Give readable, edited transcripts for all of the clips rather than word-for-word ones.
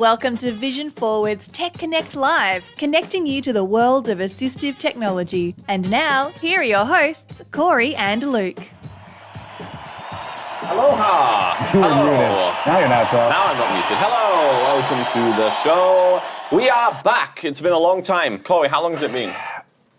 Welcome to Vision Forward's Tech Connect Live, connecting you to the world of assistive technology. And now, here are your hosts, Corey and Luke. Aloha! Hello! Now you're not, though. Now I'm not muted. Hello! Welcome to the show. We are back. It's been a long time. Corey, how long has it been?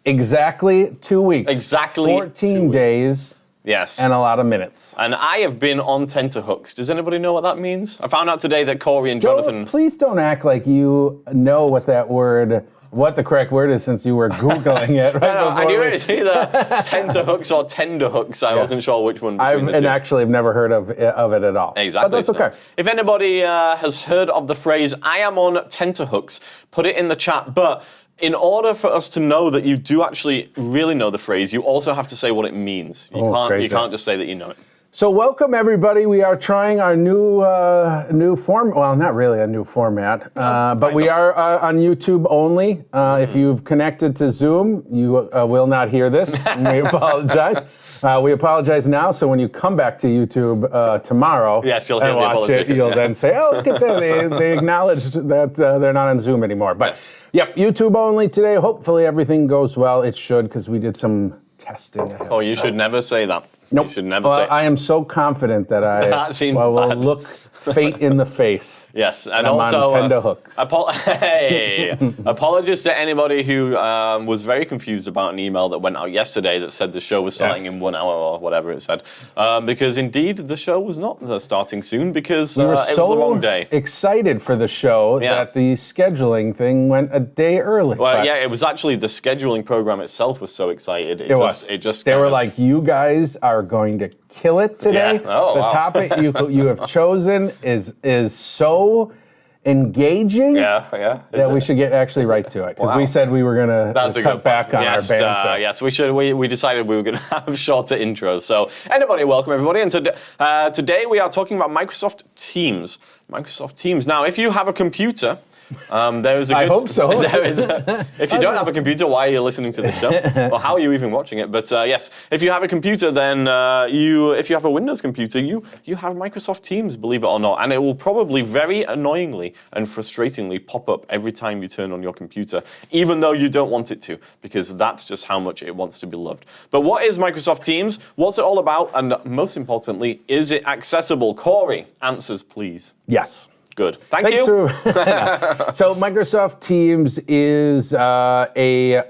Exactly 2 weeks. Exactly 14 2 weeks. days. Yes. And a lot of minutes. And I have been on tenterhooks. Does anybody know what that means? I found out today that Corey and Jonathan... Please don't act like you know what the correct word is, since you were Googling it. Right? I knew it was either tenterhooks or tenderhooks. I wasn't sure which one between the two. Actually, I've never heard of it at all. Exactly. But that's okay. If anybody has heard of the phrase, I am on tenterhooks, put it in the chat. But in order for us to know that you do actually really know the phrase, you also have to say what it means. You can't just say that you know it. So welcome, everybody. We are trying our new form. Well, not really a new format, but we are on YouTube only. If you've connected to Zoom, you will not hear this. We apologize. We apologize now, so when you come back to YouTube tomorrow yes, you'll hear and watch it, you'll then say, oh, look at that. They acknowledged that they're not on Zoom anymore. But yes. Yep, YouTube only today. Hopefully everything goes well. It should, because we did some testing. Oh, you should never say that. Nope. You should never say. I am so confident that That seems will bad. look fate in the face. Yes, and I'm also on tenterhooks. Apologies to anybody who was very confused about an email that went out yesterday that said the show was starting in 1 hour or whatever it said, because indeed the show was not starting soon because We were it was the wrong day. Excited for the show that the scheduling thing went a day early. Well, yeah, it was actually the scheduling program itself was so excited. It just they were like, you guys are going to kill it today. Yeah. Oh, the wow. topic you have chosen is so engaging that we should get right to it, because we said we were going to cut back on our banter. Yes, we should. We decided we were going to have shorter intros. So welcome everybody. And today we are talking about Microsoft Teams. Microsoft Teams. Now, if you have a computer, there is a good, I hope so. If you don't have a computer, why are you listening to the show? Or how are you even watching it? But yes, if you have a computer, then if you have a Windows computer, you have Microsoft Teams, believe it or not. And it will probably very annoyingly and frustratingly pop up every time you turn on your computer, even though you don't want it to, because that's just how much it wants to be loved. But what is Microsoft Teams? What's it all about? And most importantly, is it accessible? Corey, answers, please. Yes. Good. Thank you. So Microsoft Teams is a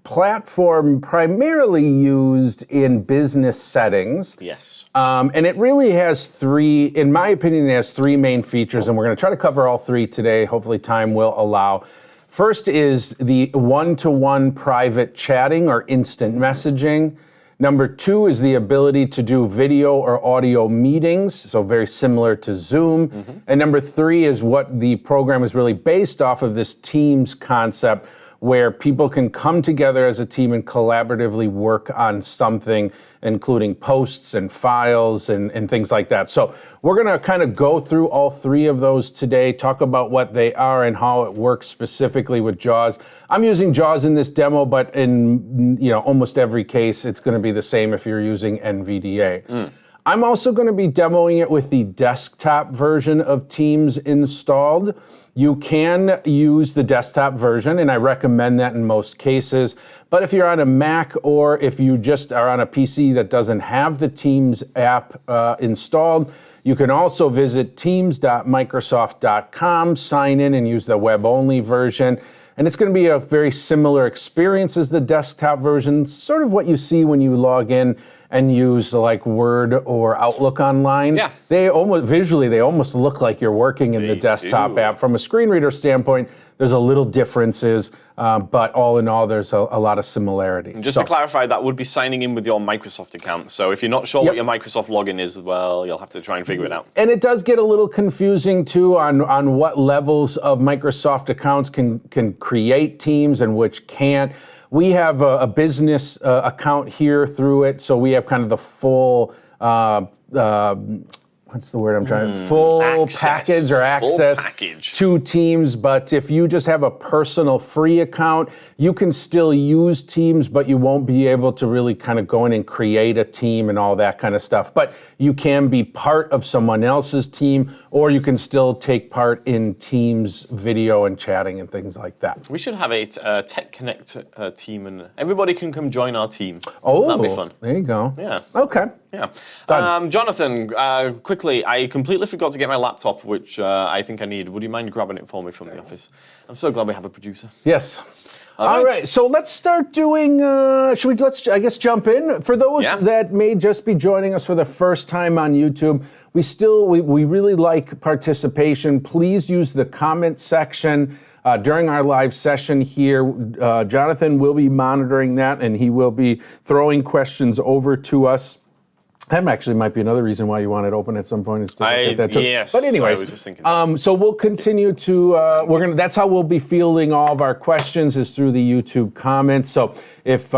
platform primarily used in business settings. Yes. And it really has in my opinion, it has three main features, and we're going to try to cover all three today. Hopefully time will allow. First is the one-to-one private chatting or instant messaging. Number two is the ability to do video or audio meetings, so very similar to Zoom. Mm-hmm. And number three is what the program is really based off of, this Teams concept, where people can come together as a team and collaboratively work on something, including posts and files and things like that. So we're going to kind of go through all three of those today, talk about what they are and how it works specifically with JAWS. I'm using JAWS in this demo, but in almost every case, it's going to be the same if you're using NVDA. I'm also going to be demoing it with the desktop version of Teams installed. You can use the desktop version, and I recommend that in most cases. But if you're on a Mac, or if you just are on a PC that doesn't have the Teams app installed, you can also visit teams.microsoft.com, sign in, and use the web-only version. And it's going to be a very similar experience as the desktop version, sort of what you see when you log in and use like Word or Outlook online. Yeah. They almost look like you're working in the desktop app. From a screen reader standpoint, there's a little differences, but all in all, there's a lot of similarity. Just to clarify, that would be signing in with your Microsoft account. So if you're not sure what your Microsoft login is, well, you'll have to try and figure it out. And it does get a little confusing too on what levels of Microsoft accounts can create Teams and which can't. We have a business account here through it, so we have kind of the full, what's the word I'm trying to, full access. package or access Full package. to Teams. But if you just have a personal free account, you can still use Teams, but you won't be able to really kind of go in and create a team and all that kind of stuff. But you can be part of someone else's team, or you can still take part in Teams video and chatting and things like that. We should have a Tech Connect team, and everybody can come join our team. Oh, that'd be fun. There you go. Yeah. Okay. Yeah. Done. Jonathan, quickly, I completely forgot to get my laptop, which I think I need. Would you mind grabbing it for me from the office? I'm so glad we have a producer. Yes. All right, so let's start doing, let's jump in. For those that may just be joining us for the first time on YouTube, we really like participation. Please use the comment section during our live session here. Jonathan will be monitoring that, and he will be throwing questions over to us. That actually might be another reason why you want it open at some point. Is to get that too. Yes. But anyways, I was just thinking. so we'll continue to. That's how we'll be fielding all of our questions, is through the YouTube comments. So if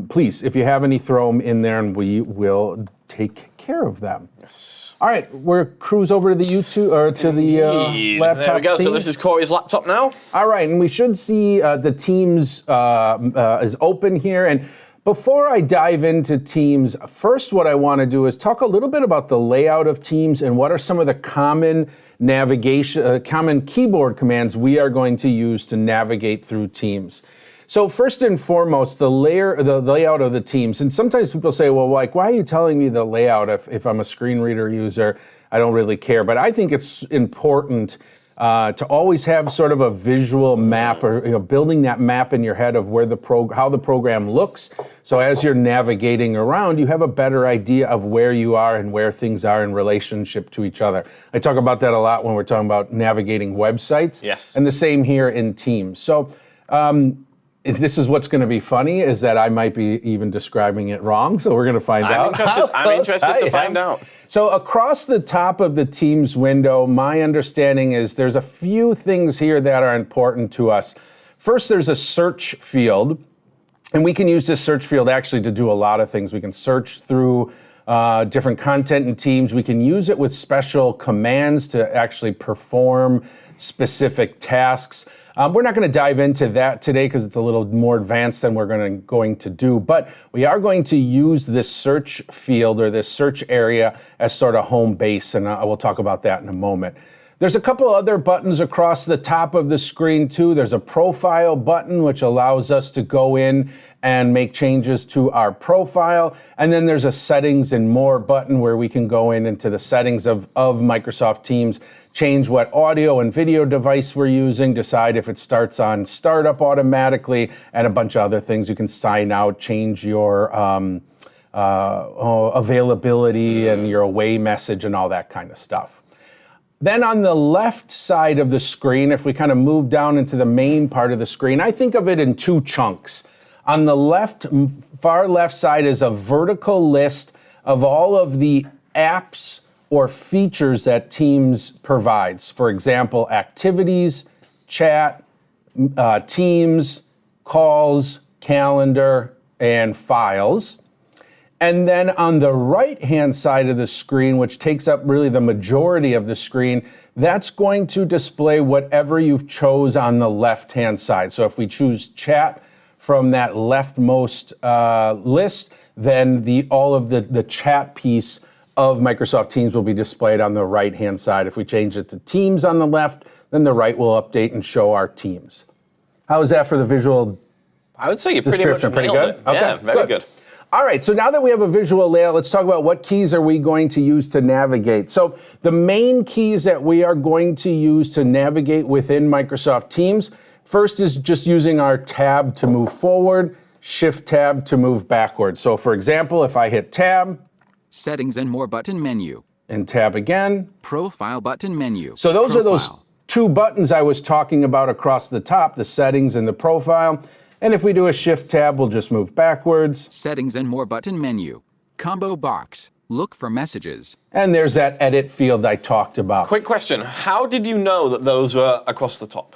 please, if you have any, throw them in there, and we will take care of them. Yes. All right, we're cruise over to the YouTube or to the laptop. There we go. scene. So this is Corey's laptop now. All right, and we should see the Teams is open here. And before I dive into Teams, first what I want to do is talk a little bit about the layout of Teams and what are some of the common navigation, common keyboard commands we are going to use to navigate through Teams. So first and foremost, the layout of the Teams. And sometimes people say, well, like, why are you telling me the layout if I'm a screen reader user? I don't really care. But I think it's important to always have sort of a visual map, or building that map in your head of where how the program looks. So as you're navigating around, you have a better idea of where you are and where things are in relationship to each other. I talk about that a lot when we're talking about navigating websites. Yes. And the same here in Teams. So this is what's going to be funny, is that I might be even describing it wrong. So we're going to find out. I'm interested to find out. So across the top of the Teams window, my understanding is there's a few things here that are important to us. First, there's a search field, and we can use this search field actually to do a lot of things. We can search through different content in Teams. We can use it with special commands to actually perform specific tasks. We're not going to dive into that today because it's a little more advanced than we're going to do, but we are going to use this search field or this search area as sort of home base, and I will talk about that in a moment. There's a couple other buttons across the top of the screen too. There's a profile button, which allows us to go in and make changes to our profile. And then there's a settings and more button where we can go into the settings of Microsoft Teams, change what audio and video device we're using, decide if it starts on startup automatically, and a bunch of other things. You can sign out, change your availability and your away message and all that kind of stuff. Then on the left side of the screen, if we kind of move down into the main part of the screen, I think of it in two chunks. On the far left side is a vertical list of all of the apps or features that Teams provides. For example, activities, chat, Teams, calls, calendar, and files. And then on the right-hand side of the screen, which takes up really the majority of the screen, that's going to display whatever you've chose on the left-hand side. So if we choose chat from that leftmost list, then all of the chat piece of Microsoft Teams will be displayed on the right-hand side. If we change it to Teams on the left, then the right will update and show our Teams. How is that for the visual? I would say you pretty much nailed pretty good? it. Okay, Yeah, very good. All right, so now that we have a visual layout, let's talk about what keys are we going to use to navigate. So the main keys that we are going to use to navigate within Microsoft Teams, first is just using our tab to move forward, shift tab to move backwards. So for example, if I hit tab, Settings and more button menu. and tab again. Profile button menu. So those are those Profile. two buttons I was talking about across the top, the settings and the profile. And if we do a shift tab, we'll just move backwards. Settings and more button menu. Combo box. Look for messages. And there's that edit field I talked about. Quick question. How did you know that those were across the top?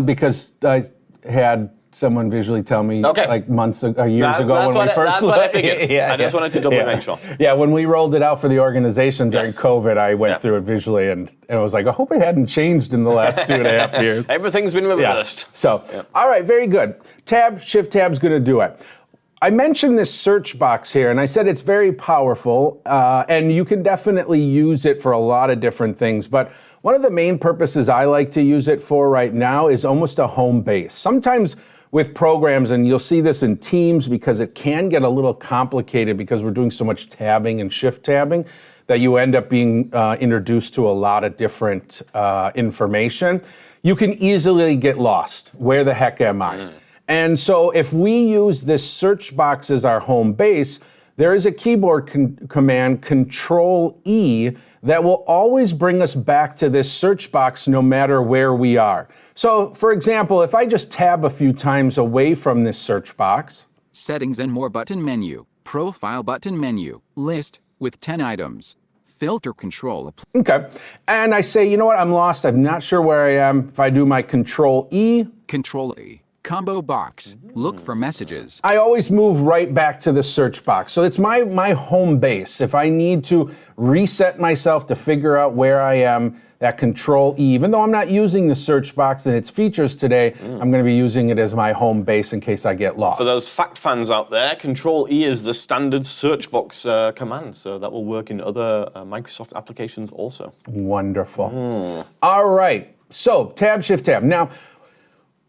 Because I had someone visually tell me Okay. like months or years ago That's when we first that's what I figured. I just wanted to double make sure. Yeah, when we rolled it out for the organization during Yes. COVID, I went Yeah. through it visually and I was like, I hope it hadn't changed in the last 2.5 years. Everything's been reversed. So, all right, very good. Shift tab's going to do it. I mentioned this search box here, and I said it's very powerful, and you can definitely use it for a lot of different things. But one of the main purposes I like to use it for right now is almost a home base. Sometimes with programs, and you'll see this in Teams because it can get a little complicated because we're doing so much tabbing and shift tabbing, that you end up being introduced to a lot of different information. You can easily get lost. Where the heck am I? And so if we use this search box as our home base, there is a keyboard command, Control E, that will always bring us back to this search box no matter where we are. So for example, if I just tab a few times away from this search box, Settings and More button menu. Profile button menu. List with 10 items. Filter control. okay, and I say, you know what, I'm lost, I'm not sure where I am. If I do my Control E, Control E. Combo box. Look for messages. I always move right back to the search box. So it's my home base. If I need to reset myself to figure out where I am, that Control E, even though I'm not using the search box and its features today, I'm going to be using it as my home base in case I get lost. For those fact fans out there, Control E is the standard search box command, so that will work in other Microsoft applications also. Wonderful. All right, so Tab, Shift, Tab. Now,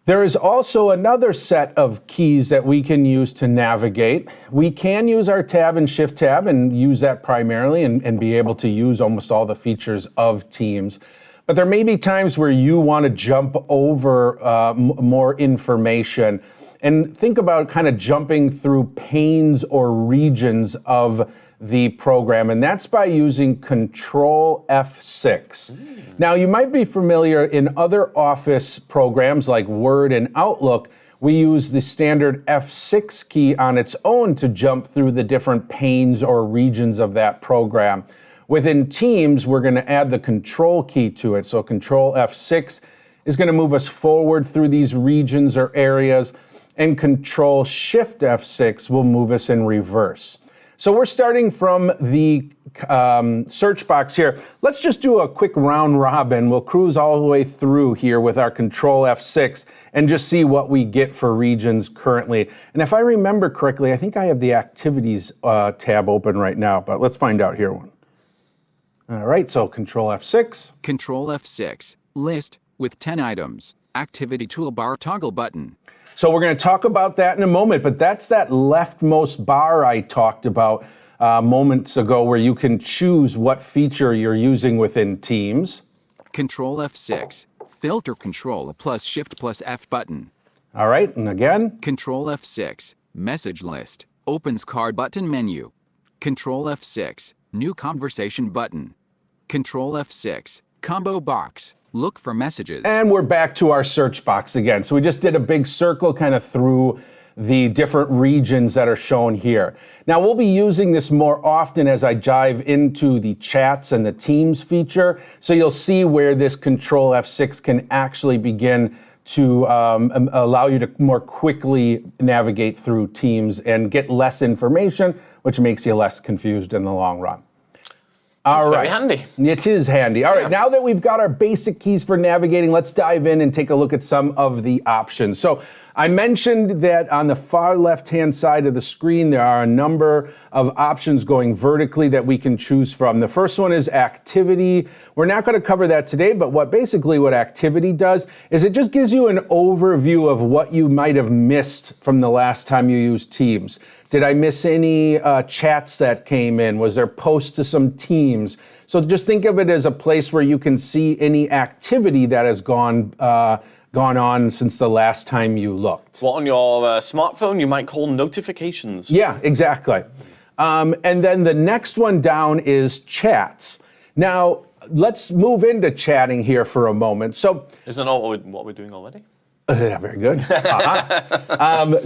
there is also another set of keys that we can use to navigate. We can use our Tab and Shift Tab and use that primarily and be able to use almost all the features of Teams. But there may be times where you want to jump over more information and think about kind of jumping through panes or regions of the program, and that's by using Control F6. Now, you might be familiar in other Office programs like Word and Outlook, we use the standard F6 key on its own to jump through the different panes or regions of that program. Within Teams, we're going to add the Control key to it. So Control F6 is going to move us forward through these regions or areas, and Control Shift F6 will move us in reverse. So we're starting from the search box here. Let's just do a quick round robin. We'll cruise all the way through here with our Control F6 and just see what we get for regions currently. And if I remember correctly, I think I have the Activities tab open right now, but let's find out here one. All right, so Control F6. Control F6. List with 10 items. Activity toolbar toggle button. So we're going to talk about that in a moment, but that's that leftmost bar I talked about moments ago where you can choose what feature you're using within Teams. Control F6. Filter control plus Shift plus F button. All right, and again. Control F6. Message list. Opens card button menu. Control F6. New conversation button. Control F6. Combo box. Look for messages. And we're back to our search box again. So we just did a big circle kind of through the different regions that are shown here. Now we'll be using this more often as I dive into the chats and the Teams feature. So you'll see where this Control F6 can actually begin to allow you to more quickly navigate through Teams and get less information, which makes you less confused in the long run. All right. Very handy. It is handy. All right, now that we've got our basic keys for navigating, let's dive in and take a look at some of the options. So I mentioned that on the far left-hand side of the screen, there are a number of options going vertically that we can choose from. The first one is Activity. We're not going to cover that today, but what Activity does is it just gives you an overview of what you might have missed from the last time you used Teams. Did I miss any chats that came in? Was there posts to some teams? So just think of it as a place where you can see any activity that has gone on since the last time you looked. What on your smartphone you might call notifications. Yeah, exactly. And then the next one down is chats. Now, let's move into chatting here for a moment. So, isn't that what we're doing already? Yeah, very good.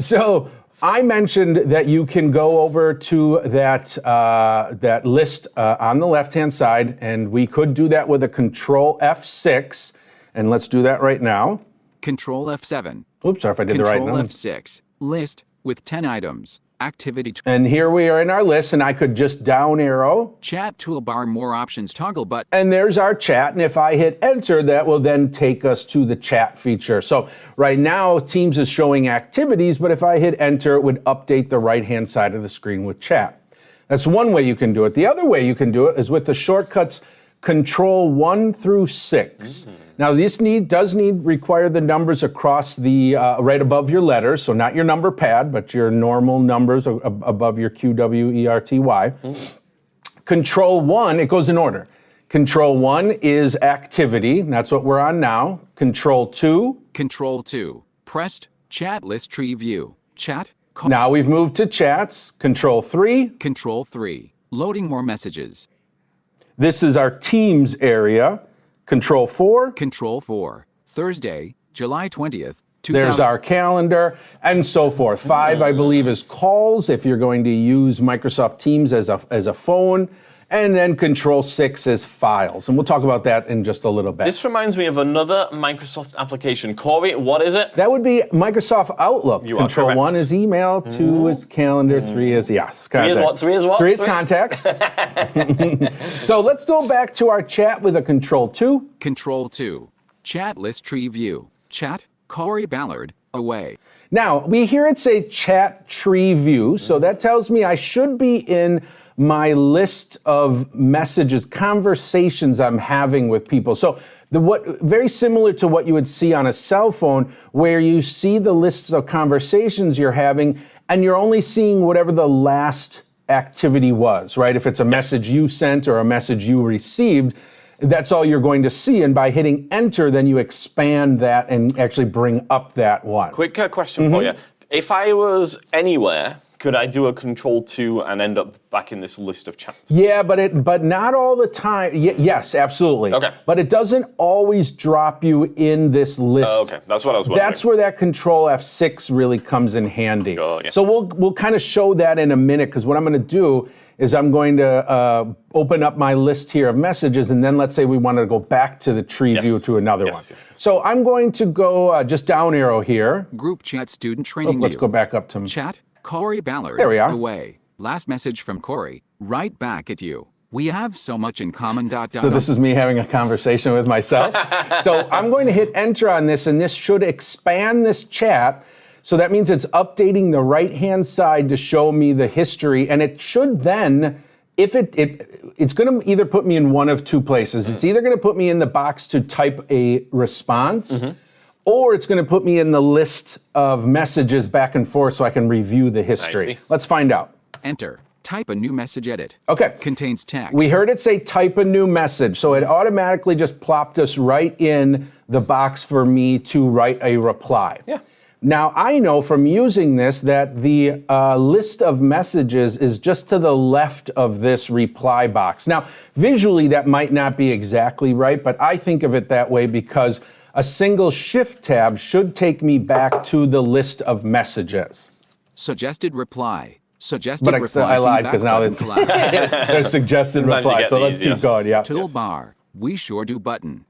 So I mentioned that you can go over to that list on the left-hand side, and we could do that with a Control F6, and let's do that right now. Control F7. Oops, sorry if I did the right Control number. F6. List with 10 items. Activity. And here we are in our list, and I could just down arrow. Chat toolbar. More options. Toggle button. And there's our chat, and if I hit enter, that will then take us to the chat feature. So right now, Teams is showing activities, but if I hit enter, it would update the right-hand side of the screen with chat. That's one way you can do it. The other way you can do it is with the shortcuts Control 1 through 6. Now this does require the numbers across the right above your letters, so not your number pad, but your normal numbers above your Q, W, E, R, T, Y. Control 1, it goes in order. Control 1 is activity, and that's what we're on now. Control 2. Control 2. Pressed. Chat list tree view. Chat. Now we've moved to chats. Control 3. Control 3. Loading more messages. This is our Teams area. Control 4. Control 4. Thursday, July 20th, 2000. There's our calendar, and so forth. 5, I believe, is calls if you're going to use Microsoft Teams as a phone. And then Control 6 is files. And we'll talk about that in just a little bit. This reminds me of another Microsoft application. Corey, what is it? That would be Microsoft Outlook. You are Control correct. 1 is email, 2 is calendar, 3 is, yes. 3 is what? 3 is what? 3 is contacts. So let's go back to our chat with a Control 2. Control 2. Chat list tree view. Chat. Corey Ballard. Away. Now, we hear it say chat tree view, so that tells me I should be in my list of messages, conversations I'm having with people. So very similar to what you would see on a cell phone, where you see the lists of conversations you're having, and you're only seeing whatever the last activity was, right? If it's a message you sent or a message you received, that's all you're going to see. And by hitting enter, then you expand that and actually bring up that one. Quick question for you. If I was anywhere, could I do a Control 2 and end up back in this list of chats? Yeah, but not all the time. Yes, absolutely. Okay. But it doesn't always drop you in this list. Okay, that's what I was wondering. That's where that Control F6 really comes in handy. Oh, yeah. So we'll kind of show that in a minute, because what I'm going to do is I'm going to open up my list here of messages, and then let's say we want to go back to the tree view to another one. Yes. So I'm going to go just down arrow here. Group chat student training. Let's go back up to Chat. Corey Ballard. There we are. Away. Last message from Corey. Right back at you. We have so much in common. So this is me having a conversation with myself. So I'm going to hit enter on this, and this should expand this chat. So that means it's updating the right-hand side to show me the history, and it should then, if it's going to either put me in one of two places. It's either going to put me in the box to type a response, or it's going to put me in the list of messages back and forth so I can review the history. Let's find out. Enter. Type a new message. Edit. Okay. Contains text. We heard it say type a new message, so it automatically just plopped us right in the box for me to write a reply. Yeah. Now, I know from using this that the list of messages is just to the left of this reply box. Now, visually, that might not be exactly right, but I think of it that way because a single shift tab should take me back to the list of messages. Suggested reply. Suggested But reply. I lied, because now there's suggested Sometimes you reply. get So let's these, keep going. Yeah. Toolbar. We sure do button.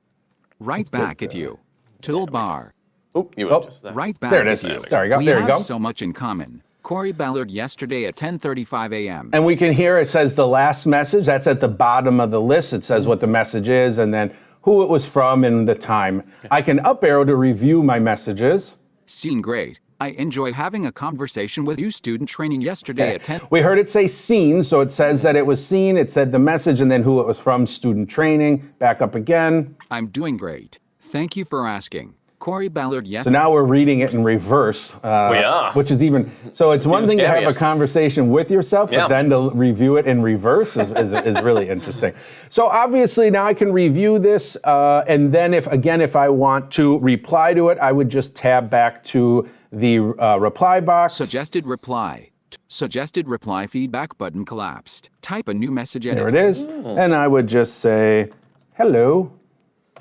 Right back at you. Toolbar. Oh, you were just there. Right back There it at is. you. There you go. We There you have go. so much in common. Corey Ballard yesterday at 10:35 a.m. And we can hear it says the last message. That's at the bottom of the list. It says what the message is and then who it was from and the time. I can up arrow to review my messages. Seen great. I enjoy having a conversation with you. Student training yesterday at 10. We heard it say seen, so it says that it was seen. It said the message and then who it was from, student training. Back up again. I'm doing great. Thank you for asking. Corey Ballard So yesterday. now we're reading it in reverse. We are. Which is even, so it's one thing to have scarier. a conversation with yourself, Yeah. but then to review it in reverse is really interesting. So obviously now I can review this, and then if I want to reply to it, I would just tab back to the reply box. Suggested reply. Suggested reply feedback button collapsed. Type a new message. Edit. There it is. And I would just say, hello,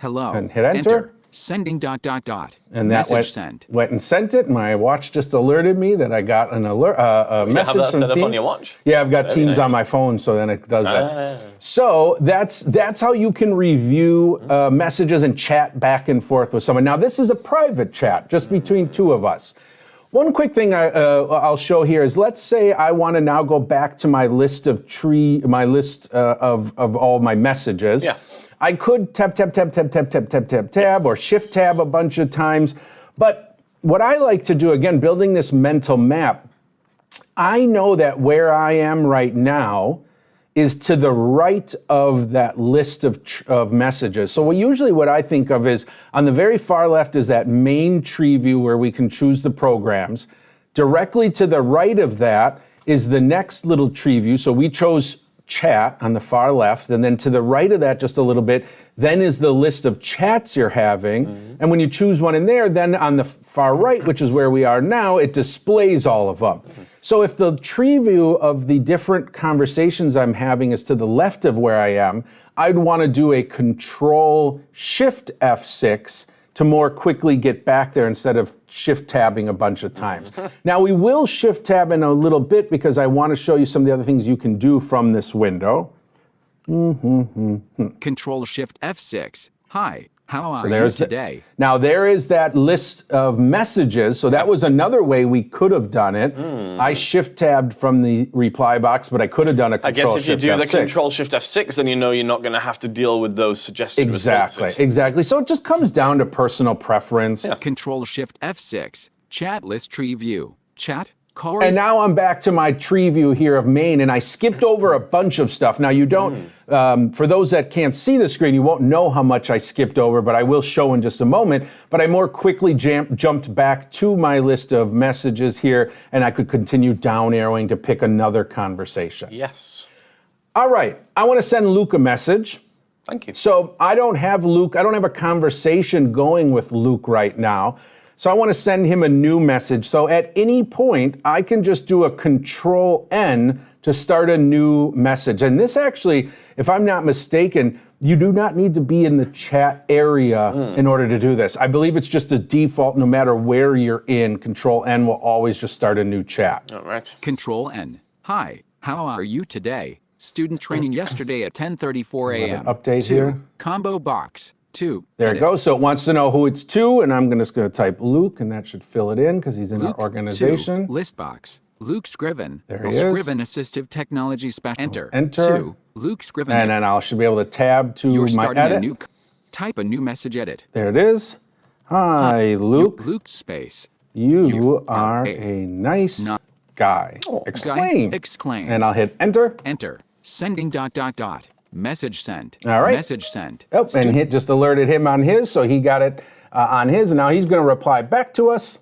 Hello. and hit enter. Sending ... And that Message sent. went and sent it. My watch just alerted me that I got an alert, a You message have that from set up Teams. on your watch? Yeah, I've got Teams nice. on my phone, so then it does that. So that's how you can review messages and chat back and forth with someone. Now, this is a private chat, just between two of us. One quick thing I'll show here is, let's say I want to now go back to my list of all my messages. Yeah. I could tab, or shift tab a bunch of times. But what I like to do, again, building this mental map, I know that where I am right now is to the right of that list of messages. So usually what I think of is, on the very far left is that main tree view where we can choose the programs. Directly to the right of that is the next little tree view. So we chose chat on the far left, and then to the right of that just a little bit, then is the list of chats you're having. And when you choose one in there, then on the far right, which is where we are now, it displays all of them. So if the tree view of the different conversations I'm having is to the left of where I am, I'd want to do a Control-Shift F6 to more quickly get back there instead of shift tabbing a bunch of times. Now, we will shift tab in a little bit because I want to show you some of the other things you can do from this window. Control Shift F6. Hi, how are you there's today? Now, there is that list of messages. So that was another way we could have done it. I shift tabbed from the reply box, but I could have done a I Control guess if you Shift do the F6. Control-Shift F6, then you know you're not going to have to deal with those suggested responses. Exactly. So it just comes down to personal preference. Control Shift F6. Chat list tree view. Chat. Corey. And now I'm back to my tree view here of main, and I skipped over a bunch of stuff. Now, you don't, for those that can't see the screen, you won't know how much I skipped over, but I will show in just a moment. But I more quickly jumped back to my list of messages here, and I could continue down arrowing to pick another conversation. Yes. All right, I want to send Luke a message. Thank you. So I don't have a conversation going with Luke right now. So I want to send him a new message. So at any point, I can just do a Control-N to start a new message. And this actually, if I'm not mistaken, you do not need to be in the chat area in order to do this. I believe it's just a default, no matter where you're in, Control-N will always just start a new chat. All right. Control-N. Hi, how are you today? Student training yesterday at 10:34 a.m. Update 2. here. Combo box. 2. There Edit. it goes. So it wants to know who it's to, and I'm just going to type Luke, and that should fill it in because he's in Luke, our organization. 2. List box. Luke Scriven. There he is. Scriven Assistive Technology Enter. Enter. 2. Luke Scriven. And then I should be able to tab to You're my starting edit. a new. Type a new message edit. There it is. Hi, Luke. Luke space. You are a nice guy. Exclaim. Exclaim. And I'll hit enter. Enter. Sending ... Message sent. All right. Message sent. Oh, and it just alerted him on his, so he got it on his, and now he's going to reply back to us.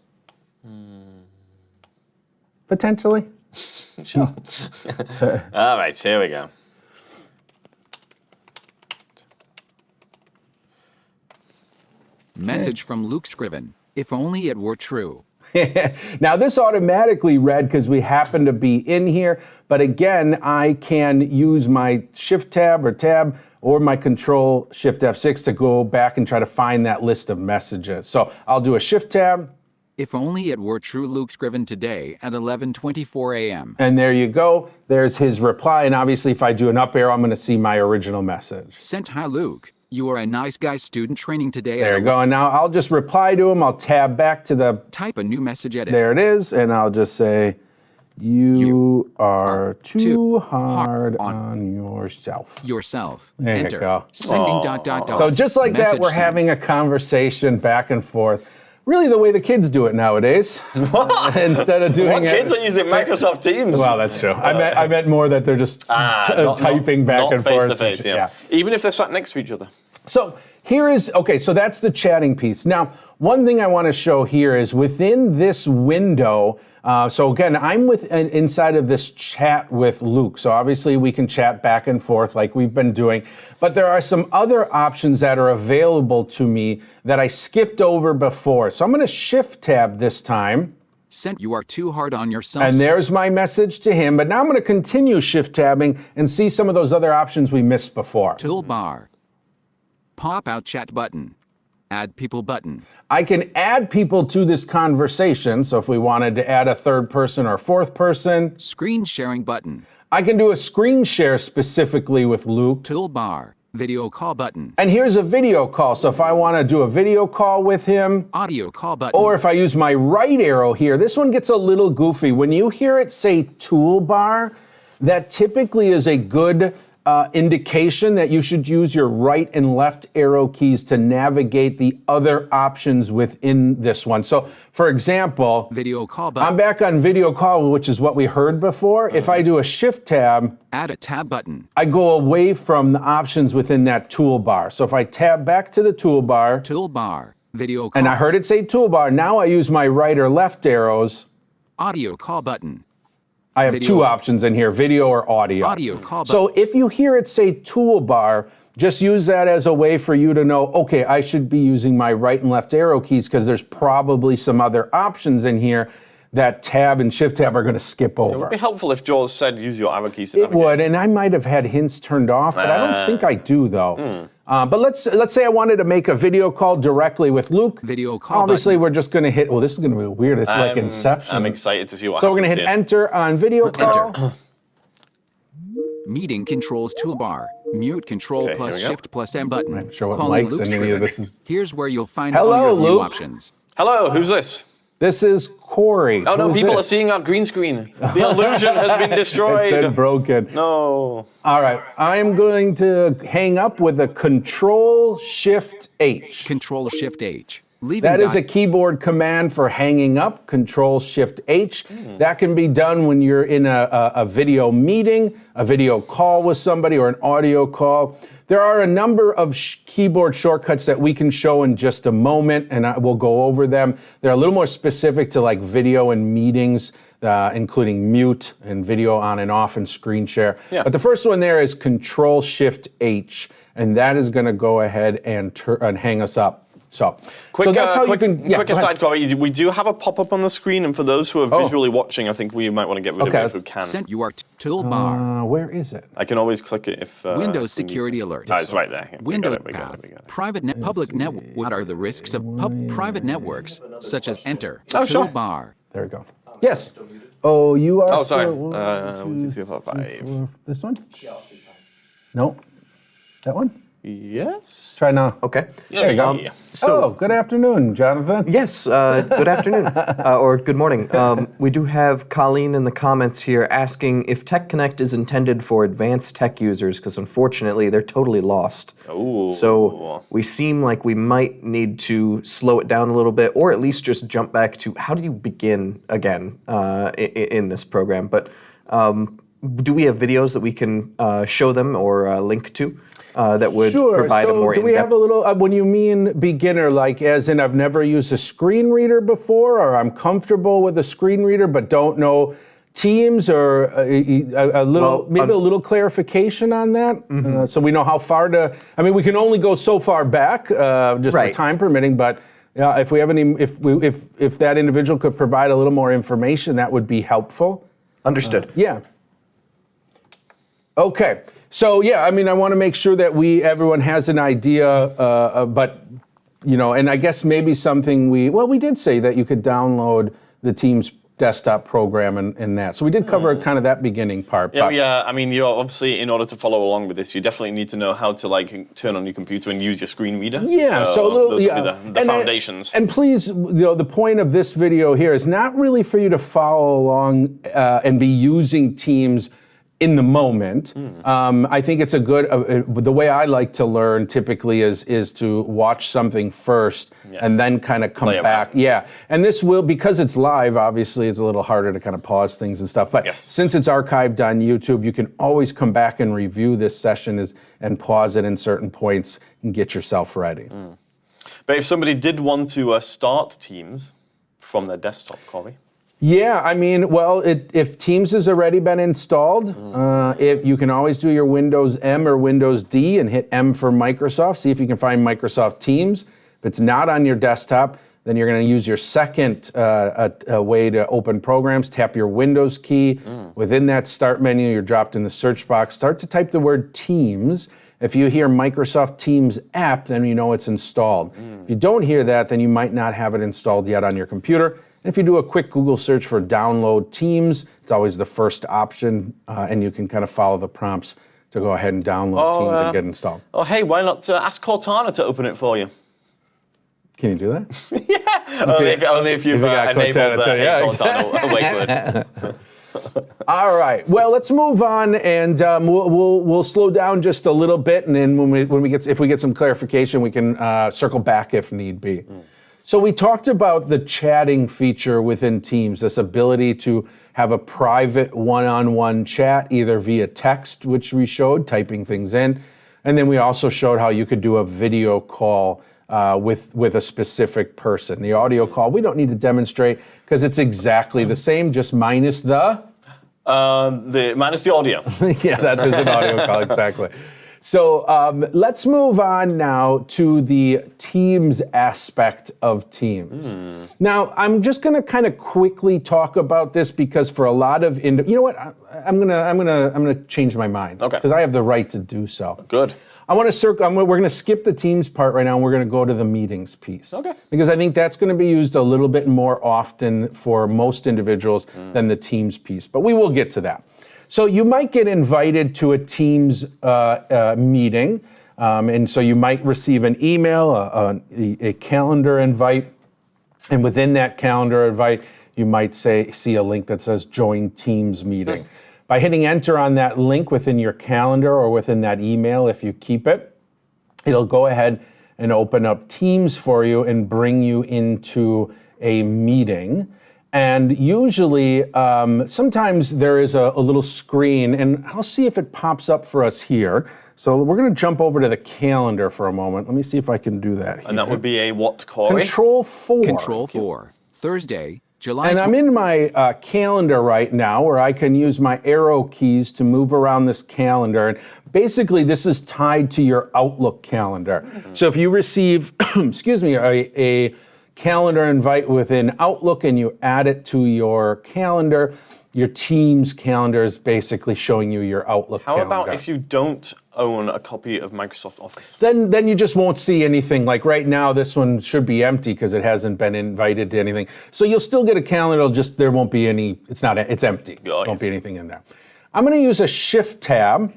Potentially. Sure. All right, here we go. Message from Luke Scriven. If only it were true. Now this automatically read because we happen to be in here, but again, I can use my Shift tab or my Control Shift F6 to go back and try to find that list of messages. So I'll do a Shift tab. If only it were true, Luke Scriven today at 11:24 a.m. And there you go. There's his reply. And obviously, if I do an up arrow, I'm going to see my original message. Sent. Hi, Luke. You are a nice guy. Student training today. There you go. And now I'll just reply to him. I'll tab back to the. Type a new message edit. There it is. And I'll just say, you are too hard on yourself. There you Enter. go. Sending ... So just like that, Message we're sent. having a conversation back and forth. Really the way the kids do it nowadays. Instead of doing it. Kids are using Microsoft Teams. Well, that's true. I meant more that they're just typing back and forth. Not face to face, yeah. Even if they're sat next to each other. So so that's the chatting piece. Now, one thing I want to show here is within this window, so again, I'm inside of this chat with Luke. So obviously we can chat back and forth like we've been doing, but there are some other options that are available to me that I skipped over before. So I'm going to Shift tab this time. Sent. You are too hard on yourself. And there's my message to him, but now I'm going to continue Shift tabbing and see some of those other options we missed before. Toolbar. Pop out chat button. Add people button. I can add people to this conversation. So if we wanted to add a third person or fourth person, Screen sharing button. I can do a screen share specifically with Luke. Toolbar. Video call button. And here's a video call. So if I want to do a video call with him, Audio call button. or if I use my right arrow here, this one gets a little goofy. When you hear it say toolbar, that typically is a good indication that you should use your right and left arrow keys to navigate the other options within this one. So, for example, Video call button. I'm back on video call, which is what we heard before. If I do a shift tab, Add a tab button. I go away from the options within that toolbar. So if I tab back to the toolbar, Toolbar. Video call. and I heard it say toolbar, now I use my right or left arrows. Audio call button. I have Video. two options in here, video or audio. Audio call button. So if you hear it say toolbar, just use that as a way for you to know, okay, I should be using my right and left arrow keys because there's probably some other options in here that tab and shift tab are going to skip over. It would be helpful if Jaws said use your arrow keys to It navigate. would, and I might have had hints turned off, but I don't think I do though. But let's say I wanted to make a video call directly with Luke. Video call Obviously, button. we're just going to hit. Well, this is going to be weird. It's like Inception. I'm excited to see what So happens we're going to hit here. enter on video call. Enter. Meeting controls toolbar. Mute control Okay, plus here we go. shift plus M button. I'm not sure what Calling mics Luke's any of screen. this is. Here's where you'll find Hello, all your view Luke. options. Hello, who's this? This is Corey. Oh no, Who's people this? are seeing our green screen. The illusion has been destroyed. It's been broken. No. All right, I'm going to hang up with a Control Shift H. Control shift H. Leaving That is a doc- keyboard command for hanging up, Control Shift H. That can be done when you're in a video meeting, a video call with somebody, or an audio call. There are a number of keyboard shortcuts that we can show in just a moment, and I will go over them. They're a little more specific to like video and meetings, including mute and video on and off and screen share. Yeah. But the first one there is Control Shift H, and that is going to go ahead and hang us up. So that's how you can. Yeah, quick go ahead. aside, Corey. We do have a pop-up on the screen, and for those who are visually watching, I think we might want to get rid Okay, of it if we can. Sent you are toolbar. Where is it? I can always click it if. Windows if we need security to. alert. Oh, it's right there. Yeah, Windows we got path. it. We got it. Private public network. What are the risks of private networks, such as enter? Oh, sure. Toolbar. There we go. Yes. Oh, you are. Oh, sorry. still- 1, 2, 3, 4, 5. This one? No. That one? Yes. Try now. Okay. There you go. Yeah. So, good afternoon, Jonathan. Yes, good afternoon, or good morning. We do have Colleen in the comments here asking if Tech Connect is intended for advanced tech users, because unfortunately they're totally lost. Ooh. So we seem like we might need to slow it down a little bit, or at least just jump back to how do you begin again in this program. But do we have videos that we can show them or link to? That would provide so a more do we in-depth. have a little, when you mean beginner, like as in I've never used a screen reader before, or I'm comfortable with a screen reader but don't know Teams, or a little, maybe a little clarification on that, so we know how far to, I mean, we can only go so far back, just Right. for time permitting, but if we have any, if that individual could provide a little more information, that would be helpful. Understood. Yeah. Okay. So yeah, I mean, I want to make sure that everyone has an idea, but you know, and I guess maybe something we did say that you could download the Teams desktop program and that. So we did cover kind of that beginning part. Yeah, but- yeah. I mean, you're obviously, in order to follow along with this, you definitely need to know how to like turn on your computer and use your screen reader. Yeah, so a little, those yeah. would be the foundations. And please, you know, the point of this video here is not really for you to follow along and be using Teams in the moment. I think it's a good, the way I like to learn typically is to watch something first and then kind of come Play it back. back. Yeah, and this will, because it's live, obviously it's a little harder to kind of pause things and stuff. But Yes. since it's archived on YouTube, you can always come back and review this session and pause it in certain points and get yourself ready. But if somebody did want to start Teams from their desktop, Corey. Yeah, I mean, well, if Teams has already been installed, if you can always do your Windows M or Windows D and hit M for Microsoft. See if you can find Microsoft Teams. If it's not on your desktop, then you're going to use your second way to open programs. Tap your Windows key. Within that Start menu, you're dropped in the search box. Start to type the word Teams, If you hear Microsoft Teams app, then you know it's installed. If you don't hear that, then you might not have it installed yet on your computer. And if you do a quick Google search for download Teams, it's always the first option, and you can kind of follow the prompts to go ahead and download Teams and get installed. Oh, hey, why not ask Cortana to open it for you? Can you do that? Only if you've got enabled Cortana, Cortana wake word. All right. Well, let's move on, and we'll slow down just a little bit, and then if we get some clarification, we can circle back if need be. So we talked about the chatting feature within Teams, this ability to have a private one-on-one chat, either via text, which we showed, typing things in, and then we also showed how you could do a video call with a specific person. The audio call, we don't need to demonstrate because it's exactly the same, just minus the audio. Yeah, that is an audio call, exactly. So let's move on now to the Teams aspect of Teams. Now, I'm just going to kind of quickly talk about this because for a lot of you know what? I'm gonna change my mind. Okay. Because I have the right to do so. Good. I want to we're going to skip the Teams part right now, and we're going to go to the meetings piece. Okay. Because I think that's going to be used a little bit more often for most individuals than the Teams piece, but we will get to that. So you might get invited to a Teams meeting, and so you might receive an email, a calendar invite, and within that calendar invite, you might see a link that says Join Teams Meeting. By hitting enter on that link within your calendar or within that email, if you keep it, it'll go ahead and open up Teams for you and bring you into a meeting. And usually, sometimes there is a little screen, and I'll see if it pops up for us here. So we're going to jump over to the calendar for a moment. Let me see if I can do that here. And that would be a what, Corey? Control 4. Control 4. Thursday, July. And I'm in my calendar right now where I can use my arrow keys to move around this calendar. And basically, this is tied to your Outlook calendar. So if you receive, excuse me, a calendar invite within Outlook and you add it to your calendar, your Teams calendar is basically showing you your Outlook calendar. How about if you don't own a copy of Microsoft Office? Then you just won't see anything. Like right now, this one should be empty because it hasn't been invited to anything. So you'll still get a calendar, just there won't be any, it's empty. Oh, yeah. Won't be anything in there. I'm going to use a Shift tab.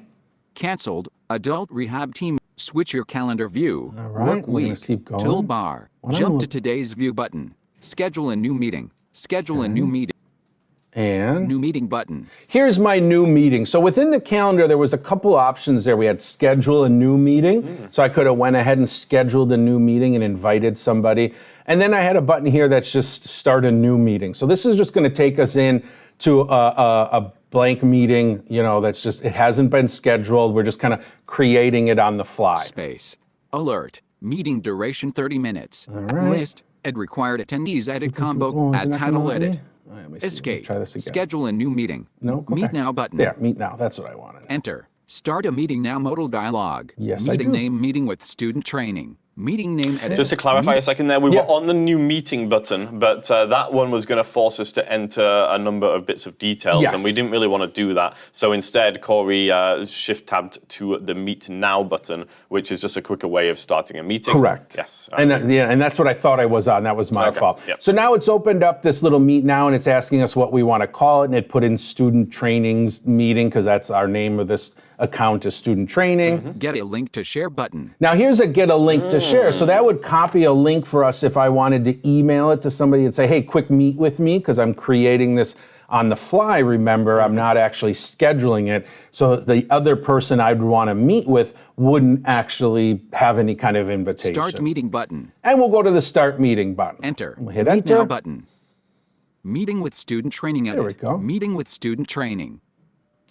Canceled. Adult Rehab Team. Switch your calendar view. All right, Work we're gonna week. keep going. Toolbar. Jump to today's view button. Schedule a new meeting. Schedule a new meeting. And New meeting button. here's my new meeting. So within the calendar, there was a couple options there. We had schedule a new meeting. So I could have went ahead and scheduled a new meeting and invited somebody. And then I had a button here that's just start a new meeting. So this is just going to take us in to a blank meeting, that's just, it hasn't been scheduled. We're just kind of creating it on the fly. Space. Alert. Meeting duration 30 minutes. right. List. Add required attendees. Edit combo. Oh, is it Add not gonna title let me? edit. All right, let me see. Escape. Let's try this again. Schedule a new meeting. No? Okay. Meet now button. Yeah, meet now. That's what I wanted. Enter. Start a meeting now modal dialog. Yes, I Meeting do. name meeting with student training. Meeting name edit. Just to clarify a second there, we were on the new meeting button, but that one was going to force us to enter a number of bits of details, Yes. and we didn't really want to do that. So instead, Corey shift-tabbed to the Meet Now button, which is just a quicker way of starting a meeting. Correct. Yes. And that's what I thought I was on. That was my Okay, fault. yep. So now it's opened up this little Meet Now, and it's asking us what we want to call it, and it put in student trainings meeting because that's our name of this account is student training. Get a link to share button. Now here's a get a link to share. So that would copy a link for us if I wanted to email it to somebody and say, hey, quick meet with me, because I'm creating this on the fly, remember, I'm not actually scheduling it. So the other person I'd want to meet with wouldn't actually have any kind of invitation. Start meeting button. And we'll go to the start meeting button. Enter. We'll hit Meet enter. now button. Meeting with student training edit. we go. Meeting with student training.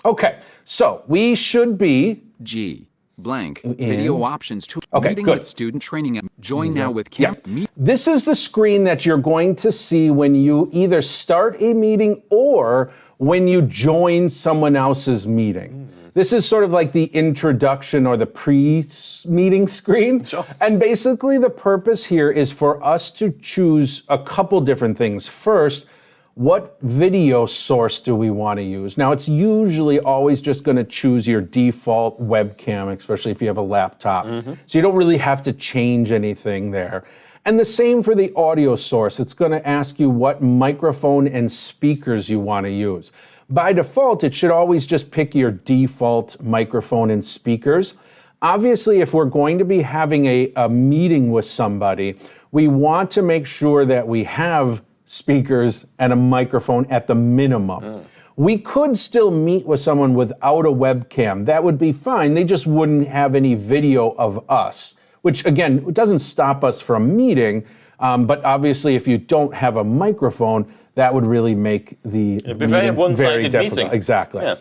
Okay, so we should be G. Blank. Video options tool. Okay, Meeting good. with student training. Join now with Yeah. camp. This is the screen that you're going to see when you either start a meeting or when you join someone else's meeting. This is sort of like the introduction or the pre-meeting screen. Sure. And basically the purpose here is for us to choose a couple different things. First, what video source do we want to use? Now, it's usually always just going to choose your default webcam, especially if you have a laptop. So you don't really have to change anything there. And the same for the audio source. It's going to ask you what microphone and speakers you want to use. By default, it should always just pick your default microphone and speakers. Obviously, if we're going to be having a meeting with somebody, we want to make sure that we have speakers and a microphone at the minimum. We could still meet with someone without a webcam. That would be fine. They just wouldn't have any video of us, which again, it doesn't stop us from meeting. But obviously, if you don't have a microphone, that would really make the It'd be very one-sided meeting. Exactly. Yeah.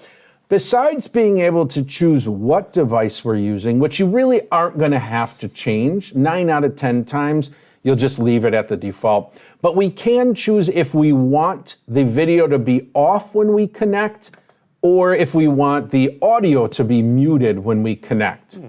Besides being able to choose what device we're using, which you really aren't going to have to change, 9 out of 10 times, you'll just leave it at the default. But we can choose if we want the video to be off when we connect, or if we want the audio to be muted when we connect.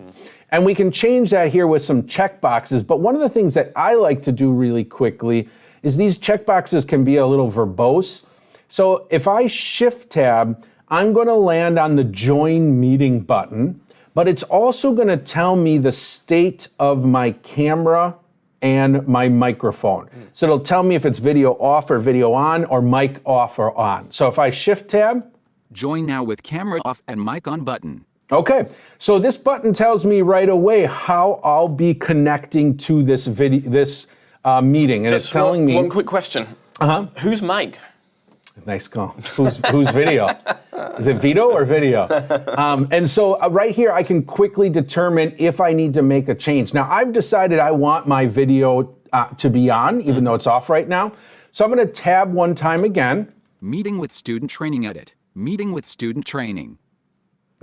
And we can change that here with some checkboxes. But one of the things that I like to do really quickly is these checkboxes can be a little verbose. So if I shift tab, I'm going to land on the join meeting button, but it's also going to tell me the state of my camera and my microphone. So it'll tell me if it's video off or video on, or mic off or on. So if I shift tab, Join now with camera off and mic on button. okay, so this button tells me right away how I'll be connecting to this meeting, and it's telling me. One quick question. Who's Mike? Nice call. Who's video? Is it Vito or video? And so right here, I can quickly determine if I need to make a change. Now, I've decided I want my video to be on, even though it's off right now. So I'm going to tab one time again. Meeting with student training edit. Meeting with student training.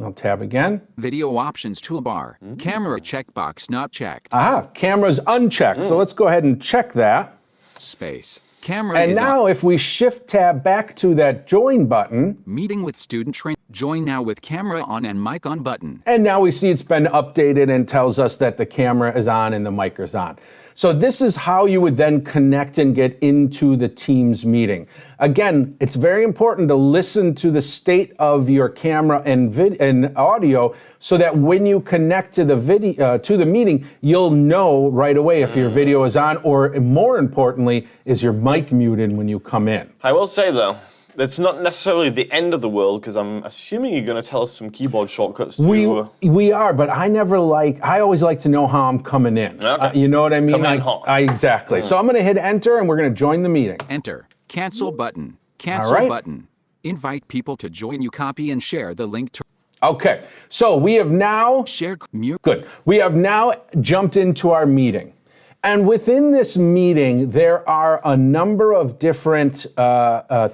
I'll tab again. Video options toolbar. Camera checkbox not checked. Aha, camera's unchecked. So let's go ahead and check that. Space. Camera And is now on. if we shift tab back to that join button, Meeting with student training. Join now with camera on and mic on button. and now we see it's been updated and tells us that the camera is on and the mic is on. So this is how you would then connect and get into the Teams meeting. Again, it's very important to listen to the state of your camera and audio, so that when you connect to the video to the meeting, you'll know right away if your video is on, or more importantly, is your mic muted when you come in. I will say though, it's not necessarily the end of the world, because I'm assuming you're going to tell us some keyboard shortcuts to... We are, but I always like to know how I'm coming in. Okay. You know what I mean? Coming in hot. Exactly. So I'm going to hit enter, and we're going to join the meeting. Enter. Cancel button. Cancel All right. button. Invite people to join you. Copy and share the link to Okay, so we have now, share mute. good. We have now jumped into our meeting. And within this meeting, there are a number of different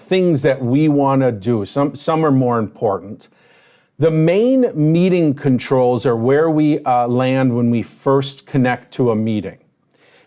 things that we want to do. Some are more important. The main meeting controls are where we land when we first connect to a meeting.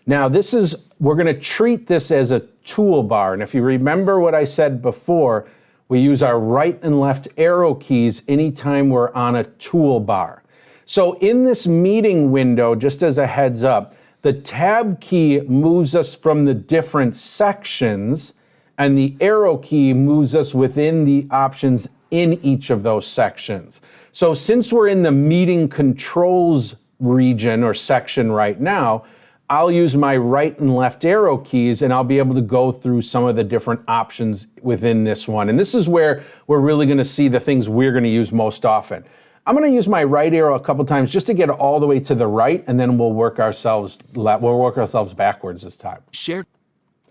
Now, we're going to treat this as a toolbar. And if you remember what I said before, we use our right and left arrow keys anytime we're on a toolbar. So in this meeting window, just as a heads up, the tab key moves us from the different sections, and the arrow key moves us within the options in each of those sections. So since we're in the meeting controls region or section right now, I'll use my right and left arrow keys, and I'll be able to go through some of the different options within this one. And this is where we're really going to see the things we're going to use most often. I'm going to use my right arrow a couple times just to get all the way to the right, and then we'll work ourselves backwards this time. Share.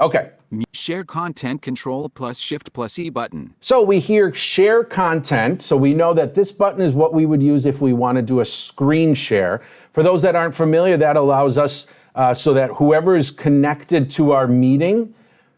Okay. Share content. Control plus Shift plus E button. So we hear share content. So we know that this button is what we would use if we want to do a screen share. For those that aren't familiar, that allows us so that whoever is connected to our meeting,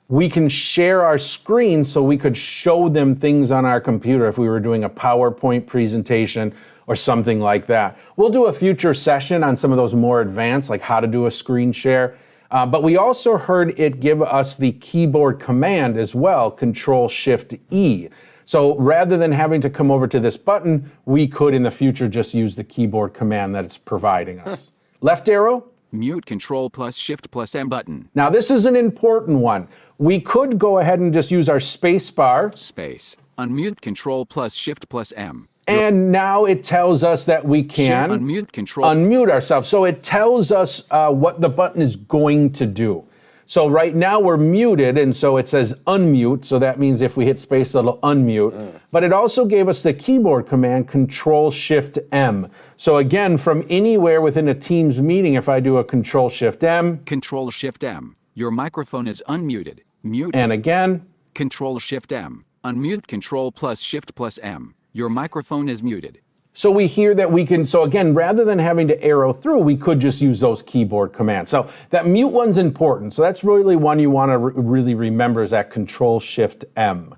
we can share our screen so we could show them things on our computer if we were doing a PowerPoint presentation or something like that. We'll do a future session on some of those more advanced, like how to do a screen share. But we also heard it give us the keyboard command as well, Control-Shift-E. So rather than having to come over to this button, we could in the future just use the keyboard command that it's providing us. Left arrow, Mute Control plus Shift plus M button. Now this is an important one. We could go ahead and just use our space bar. Space. Unmute Control plus Shift plus M. And now it tells us that we can unmute Control. unmute ourselves. So it tells us what the button is going to do. So right now we're muted, and so it says unmute. So that means if we hit space, it'll unmute. But it also gave us the keyboard command Control-Shift-M. So again, from anywhere within a Teams meeting, if I do a Control-Shift-M. Control-Shift-M. Your microphone is unmuted. Mute. And again. Control-Shift-M. Unmute Control plus Shift plus M. Your microphone is muted. So we hear that we can, so again, rather than having to arrow through, we could just use those keyboard commands. So that mute one's important. So that's really one you want to really remember is that Control-Shift-M.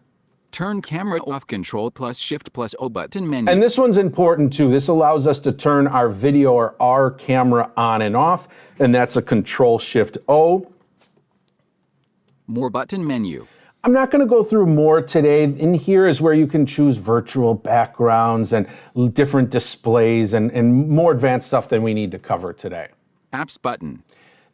Turn camera off. Control plus Shift plus O button menu. And this one's important too. This allows us to turn our video or our camera on and off, and that's a Control-Shift-O. More button menu. I'm not going to go through more today. In here is where you can choose virtual backgrounds and different displays and more advanced stuff than we need to cover today. Apps button.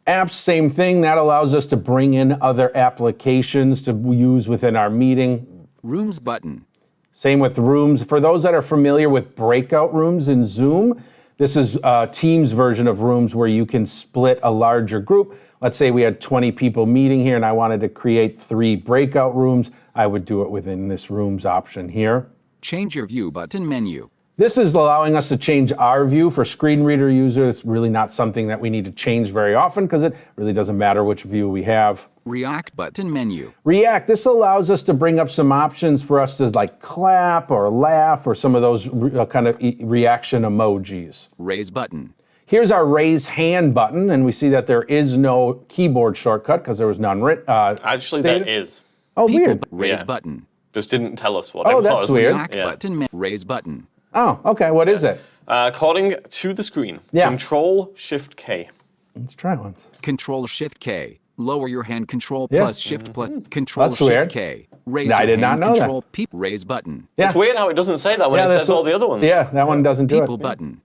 Apps, same thing. That allows us to bring in other applications to use within our meeting. Rooms button. Same with rooms. For those that are familiar with breakout rooms in Zoom, this is Teams version of rooms where you can split a larger group. Let's say we had 20 people meeting here and I wanted to create 3 breakout rooms. I would do it within this rooms option here. Change your view button menu. This is allowing us to change our view. For screen reader users, it's really not something that we need to change very often because it really doesn't matter which view we have. React button menu. React, this allows us to bring up some options for us to like clap or laugh or some of those kind of reaction emojis. Raise button. Here's our raise hand button, and we see that there is no keyboard shortcut because there was none written. Actually, there is. Oh, People weird. raise Yeah. button. Just didn't tell us what it Oh, was. that's weird. React button raise button. Oh, okay. What is it? According to the screen, Yeah. Control-Shift-K. Let's try it once. Control Shift K. Lower your hand. Control Yeah. plus Shift plus Control That's Shift weird. K. Raise I your did hand. not know that. Control raise button. Yeah. It's weird how it doesn't say that when it that's says all the other ones. Yeah, that one doesn't do People it. button.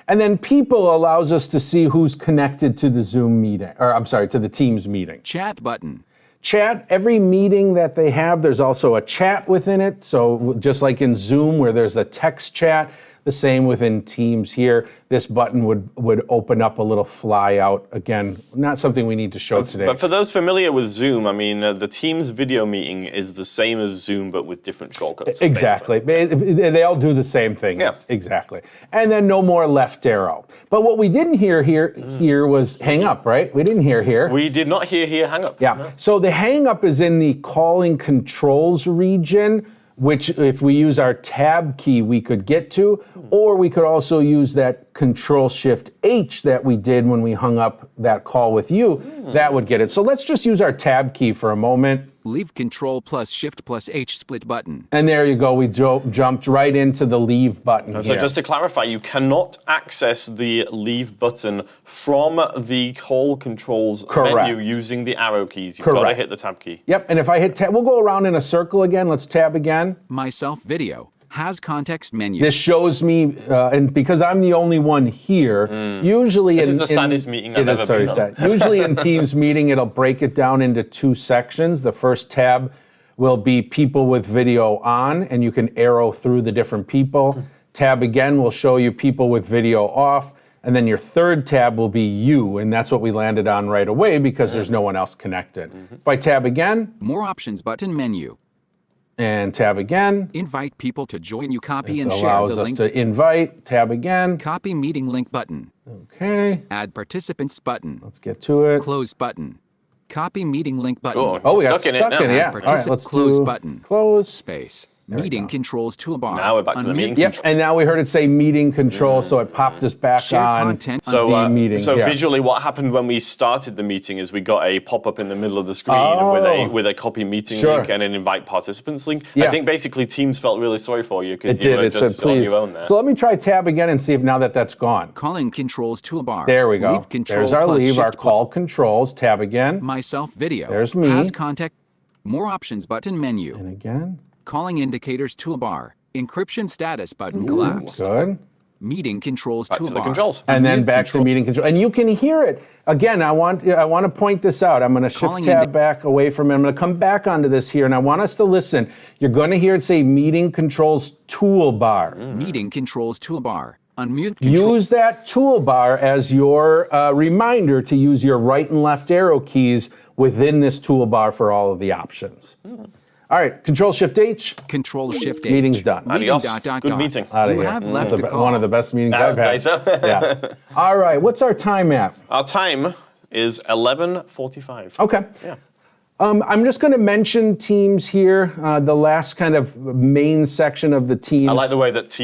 And then people allows us to see who's connected to the Zoom meeting, or I'm sorry, to the Teams meeting. Chat button. Chat, every meeting that they have, there's also a chat within it. So just like in Zoom where there's a text chat, the same within Teams here. This button would open up a little fly out. Again, not something we need to show today. But for those familiar with Zoom, I mean, the Teams video meeting is the same as Zoom, but with different shortcuts. Exactly. They all do the same thing. Yeah. Exactly. And then no more left arrow. But what we didn't hear here was hang up, right? We didn't hear here. We did not hear hang up. Yeah. So the hang up is in the calling controls region, which if we use our tab key, we could get to, or we could also use that Control-Shift-H that we did when we hung up that call with you. That would get it. So let's just use our tab key for a moment. Leave Control plus Shift plus H split button. And there you go. We jumped right into the leave button So here. just to clarify, you cannot access the leave button from the call controls Correct. menu using the arrow keys. You've got to Correct. hit the tab key. Yep, and if I hit tab, we'll go around in a circle again. Let's tab again. Myself video. Has context menu. This shows me, and because I'm the only one here, usually This in is the saddest meeting I've it is ever very been on. sad. Usually in Teams meeting, it'll break it down into 2 sections. The first tab will be people with video on, and you can arrow through the different people. Tab again will show you people with video off, and then your third tab will be you, and that's what we landed on right away because there's no one else connected. If I tab again More options button menu. and tab again, Invite people to join you. Copy this and share allows the us link. to invite. Tab again. Copy meeting link button. Okay, Add participants button. let's get to it. Close button. Copy meeting link button. Oh, we got Stuck in it stuck now. in it. Yeah. All right, Participant let's close do button. Close. Space. Meeting controls toolbar. Now we're back to the Unmute meeting Yep. controls. And now we heard it say meeting control, so it popped us back Share on content. the meeting. So yeah. visually, what happened when we started the meeting is we got a pop-up in the middle of the screen Oh. with a copy meeting Sure. link and an invite participants link. Yeah. I think basically Teams felt really sorry for you because It you did. were It said just on please. your own there. So let me try tab again and see if now that's gone. Calling controls toolbar. There we go. Leave control There's our plus leave, our shift call controls. Tab again. Myself video. There's me. Has contact. More options button menu. And again. Calling indicators toolbar. Encryption status button collapsed. Good. Meeting controls Back to toolbar. the controls. And then Unmute back to meeting control. And you can hear it. Again, I want to point this out. I'm going to shift Calling tab into- back away from it. I'm going to come back onto this here, and I want us to listen. You're going to hear it say meeting controls toolbar. Meeting controls toolbar. Unmute control. Use that toolbar as your reminder to use your right and left arrow keys within this toolbar for all of the options. All right, Control Shift H. Control Shift H. Meeting's done. Meeting Adios. dot, dot, Good dot. meeting. Out of You here. have That's left the the be- call. one of the best meetings I I've would had. say so. Yeah. All right, what's our time at? Our time is 11:45. Okay. Yeah. I'm just going to mention teams here. The last kind of main section of the teams. I like the way that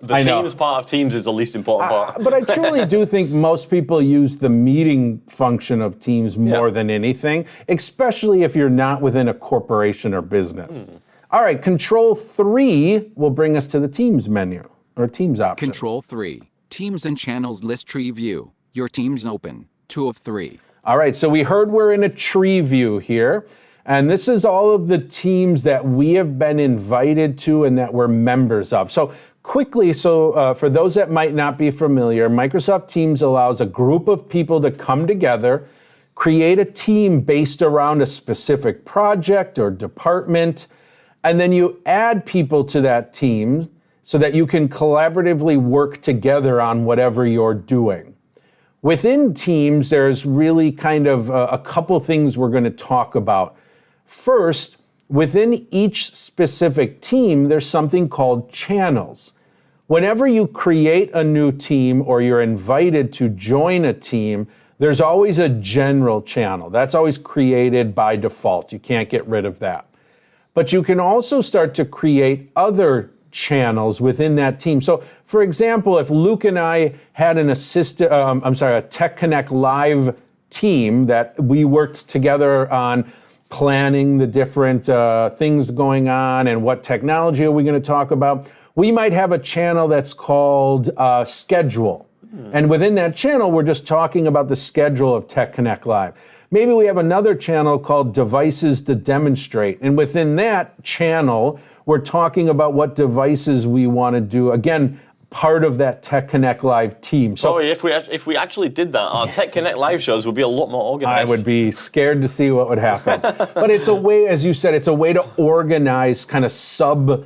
I know. teams part of Teams is the least important part. But I truly do think most people use the meeting function of Teams more Yeah. than anything, especially if you're not within a corporation or business. All right, Control 3 will bring us to the Teams menu or Teams options. Control 3. Teams and channels list tree view. Your teams open. 2 of 3. All right, so we heard we're in a tree view here, and this is all of the teams that we have been invited to and that we're members of. So quickly, for those that might not be familiar, Microsoft Teams allows a group of people to come together, create a team based around a specific project or department, and then you add people to that team so that you can collaboratively work together on whatever you're doing. Within Teams, there's really kind of a couple things we're going to talk about. First, within each specific team, there's something called channels. Whenever you create a new team or you're invited to join a team, there's always a general channel. That's always created by default. You can't get rid of that. But you can also start to create other channels within that team. So, for example, if Luke and I had a Tech Connect Live team that we worked together on planning the different things going on and what technology are we going to talk about, we might have a channel that's called Schedule. And within that channel, we're just talking about the schedule of Tech Connect Live. Maybe we have another channel called Devices to Demonstrate. And within that channel, we're talking about what devices we want to do. Again, part of that Tech Connect Live team. So if we actually did that, our Tech Connect live shows would be a lot more I organized. would be scared to see what would happen. But it's a way, as you said, it's a way to organize kind of sub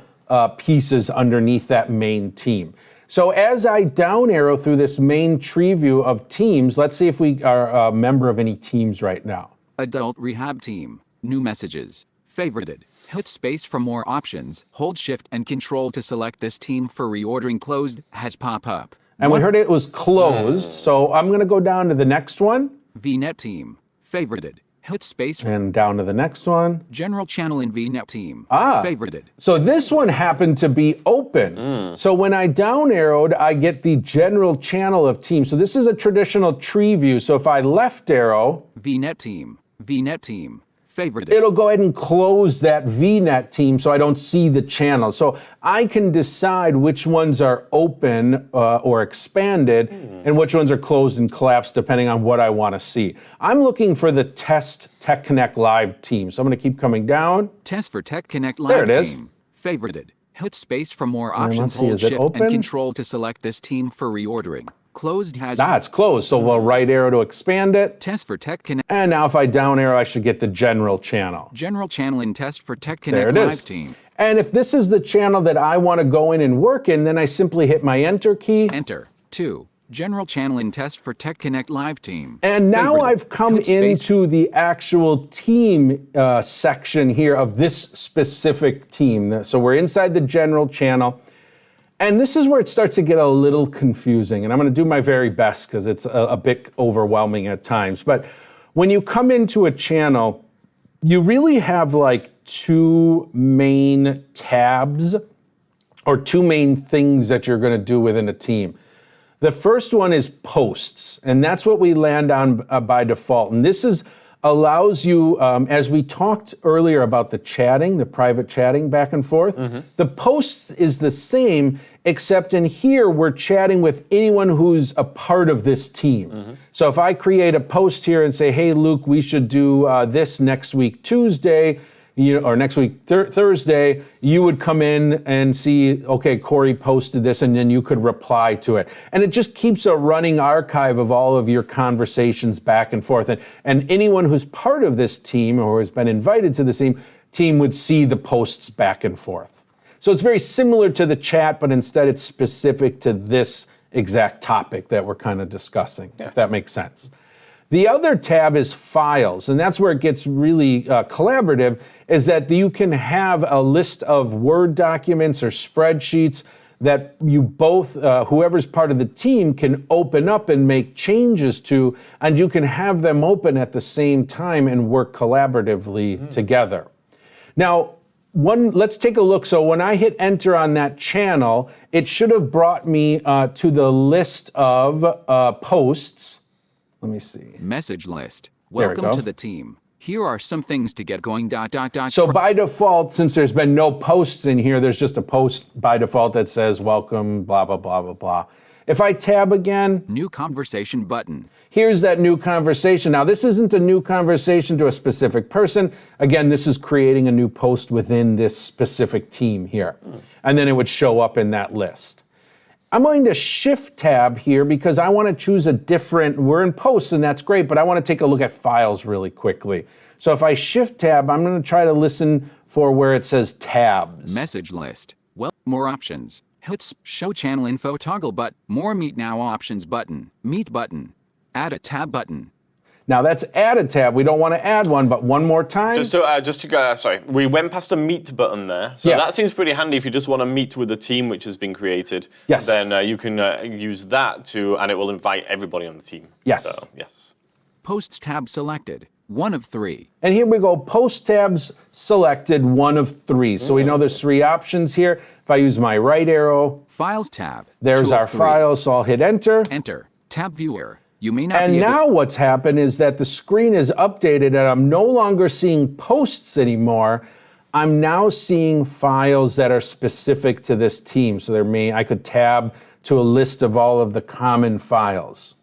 pieces underneath that main team. So as I down arrow through this main tree view of teams, let's see if we are a member of any teams right now. Adult Rehab Team. New messages. Favorited. Hit space for more options. Hold Shift and Control to select this team for reordering. Closed has pop up. And we heard it was closed, so I'm going to go down to the next one VNet Team. Favorited. Hit space for and down to the next one. General Channel in VNet Team. Ah. Favorited. So this one happened to be open. So when I down arrowed, I get the general channel of teams. So this is a traditional tree view. So if I left arrow, VNet Team. VNet Team. Favorited. it'll go ahead and close that VNet team so I don't see the channel. So I can decide which ones are open or expanded and which ones are closed and collapsed depending on what I want to see. I'm looking for the test Tech Connect Live team. So I'm going to keep coming down. Test for Tech Connect There Live it is. Team. Favorited. Hit space for more let's options. see, Hold is it Shift open? and Control to select this team for reordering. Closed has It's closed. So we'll right arrow to expand it. Test for Tech Connect. And now if I down arrow, I should get the general channel. General Channel in Test for Tech There Connect it Live is. Team. And if this is the channel that I want to go in and work in, then I simply hit my Enter key. Enter. 2. General Channel in Test for Tech Connect Live Team. And now Favorited. I've come Hit space. into the actual team section here of this specific team. So we're inside the general channel. And this is where it starts to get a little confusing. And I'm going to do my very best because it's a bit overwhelming at times. But when you come into a channel, you really have like two main tabs or two main things that you're going to do within a team. The first one is posts, and that's what we land on by default. And this allows you, as we talked earlier about the chatting, the private chatting back and forth, the posts is the same, except in here we're chatting with anyone who's a part of this team. So if I create a post here and say, hey, Luke, we should do this next week, Tuesday, or next week, Thursday, you would come in and see, okay, Corey posted this, and then you could reply to it. And it just keeps a running archive of all of your conversations back and forth. And anyone who's part of this team or has been invited to the team would see the posts back and forth. So it's very similar to the chat, but instead it's specific to this exact topic that we're kind of discussing, if that makes sense. The other tab is files, and that's where it gets really collaborative, is that you can have a list of Word documents or spreadsheets that you both, whoever's part of the team, can open up and make changes to, and you can have them open at the same time and work collaboratively together. Now, let's take a look. So when I hit enter on that channel, it should have brought me to the list of posts. Let me see. Message list. There it Welcome to goes. the team. Here are some things to get going. So by default, since there's been no posts in here, there's just a post by default that says welcome, blah, blah, blah, blah, blah. If I tab again, New conversation button. here's that new conversation. Now, this isn't a new conversation to a specific person. Again, this is creating a new post within this specific team here. And then it would show up in that list. I'm going to shift tab here because I want to choose a different, we're in posts and that's great, but I want to take a look at files really quickly. So if I shift tab, I'm going to try to listen for where it says tabs. Message list. Well, more options. Hits show channel info toggle but more meet now options button. Meet button. Add a tab button. Now that's add a tab. We don't want to add one, but one more time. Sorry, we went past a meet button there. So Yeah. that seems pretty handy if you just want to meet with the team which has been created. Yes. Then you can use that and it will invite everybody on the team. Yes. So, yes. Posts tab selected. 1 of 3. And here we go, post tabs selected, 1 of 3. So we know there's 3 options here. If I use my right arrow, Files tab. there's 2 of our 3. files, so I'll hit enter. Enter. Tab viewer. You may not And be able now what's happened is that the screen is updated and I'm no longer seeing posts anymore. I'm now seeing files that are specific to this team. So I could tab to a list of all of the common files.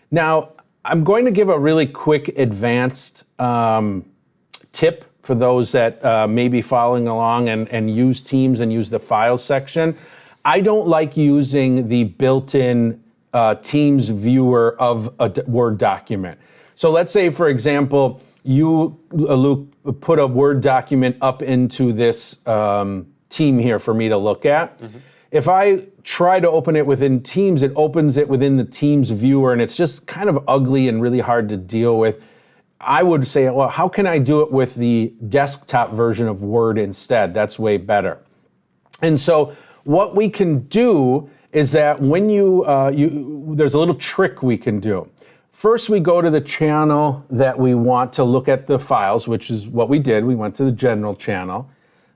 Now, I'm going to give a really quick advanced tip for those that may be following along and use Teams and use the files section. I don't like using the built-in Teams viewer of a Word document. So let's say, for example, you, Luke, put a Word document up into this team here for me to look at. Mm-hmm. If I try to open it within Teams, it opens it within the Teams viewer, and it's just kind of ugly and really hard to deal with. I would say, well, how can I do it with the desktop version of Word instead? That's way better. And so what we can do is that when there's a little trick we can do. First, we go to the channel that we want to look at the files, which is what we did. We went to the general channel.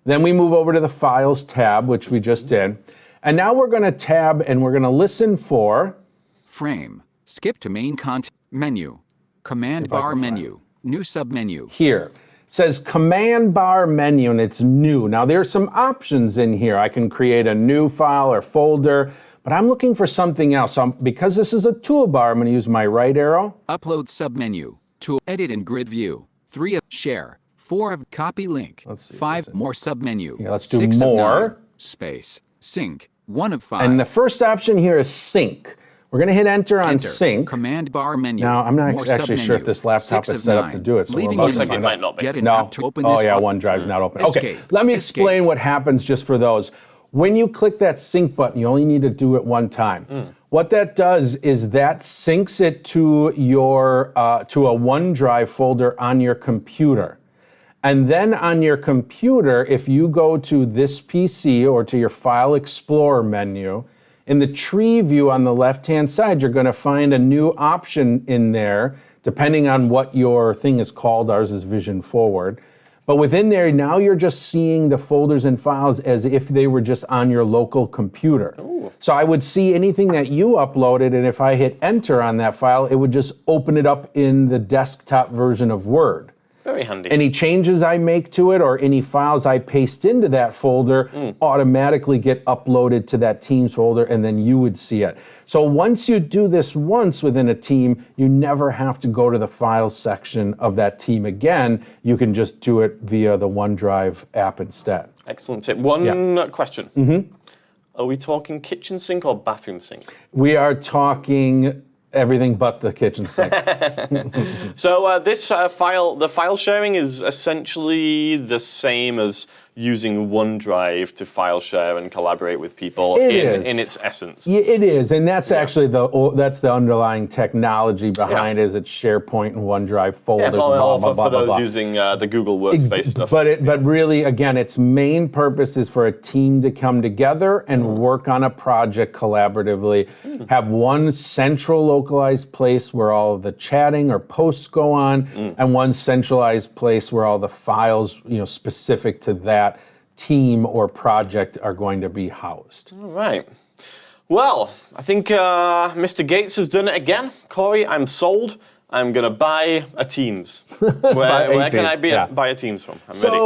Then we move over to the files tab, which we just did. And now we're going to tab and we're going to listen for frame. Skip to main content menu. Command bar menu. New submenu. Here. It says command bar menu and it's new. Now there's some options in here. I can create a new file or folder, but I'm looking for something else. Because this is a toolbar, I'm going to use my right arrow. Upload submenu. Tool edit in grid view. 3 of share. 4 of copy link. Let's see, 5 more submenu. Yeah, let's do 6 more. Of 9. Space. Sync. 1 of 5. And the first option here is sync. We're going to hit enter on sync. Command bar menu. Now, I'm not More actually sure if submenu. this laptop 6 is of set up 9. to do it. So Leaving we'll looks like it windows. might not be. Get an No. app to open Oh this yeah, up. OneDrive's not open. Okay, Escape. let me Escape. explain what happens just for those. When you click that sync button, you only need to do it one time. What that does is that syncs it to your to a OneDrive folder on your computer. And then on your computer, if you go to this PC or to your File Explorer menu, in the tree view on the left-hand side, you're going to find a new option in there, depending on what your thing is called. Ours is Vision Forward. But within there, now you're just seeing the folders and files as if they were just on your local computer. Ooh. So I would see anything that you uploaded, and if I hit enter on that file, it would just open it up in the desktop version of Word. Very handy. Any changes I make to it or any files I paste into that folder automatically get uploaded to that Teams folder, and then you would see it. So once you do this once within a team, you never have to go to the files section of that team again. You can just do it via the OneDrive app instead. Excellent tip. One question. Are we talking kitchen sink or bathroom sink? We are talking everything but the kitchen sink. So the file sharing is essentially the same as using OneDrive to file share and collaborate with people in its essence. Yeah, it is, and that's actually the underlying technology behind it. Is it's SharePoint and OneDrive folders. For those using the Google Workspace stuff. But really, again, its main purpose is for a team to come together and work on a project collaboratively. Have one central localized place where all of the chatting or posts go on, and one centralized place where all the files, specific to that team or project are going to be housed. All right. Well, I think Mr. Gates has done it again. Corey, I'm sold. I'm going to buy a Teams. Where can I buy a Teams from? I'm ready.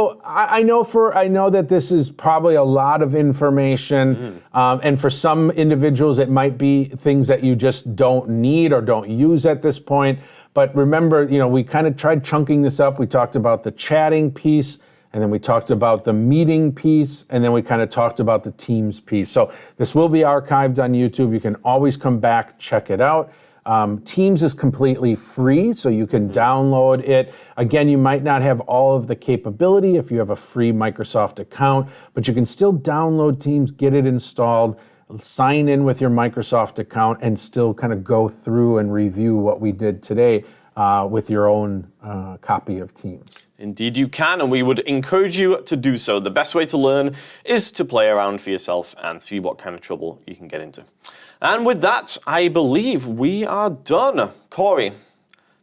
I know that this is probably a lot of information, and for some individuals it might be things that you just don't need or don't use at this point. But remember, we kind of tried chunking this up. We talked about the chatting piece, and then we talked about the meeting piece, and then we kind of talked about the Teams piece. So this will be archived on YouTube. You can always come back, check it out. Teams is completely free, so you can download it. Again, you might not have all of the capability if you have a free Microsoft account, but you can still download Teams, get it installed, sign in with your Microsoft account, and still kind of go through and review what we did today with your own copy of Teams. Indeed you can, and we would encourage you to do so. The best way to learn is to play around for yourself and see what kind of trouble you can get into. And with that, I believe we are done. Corey,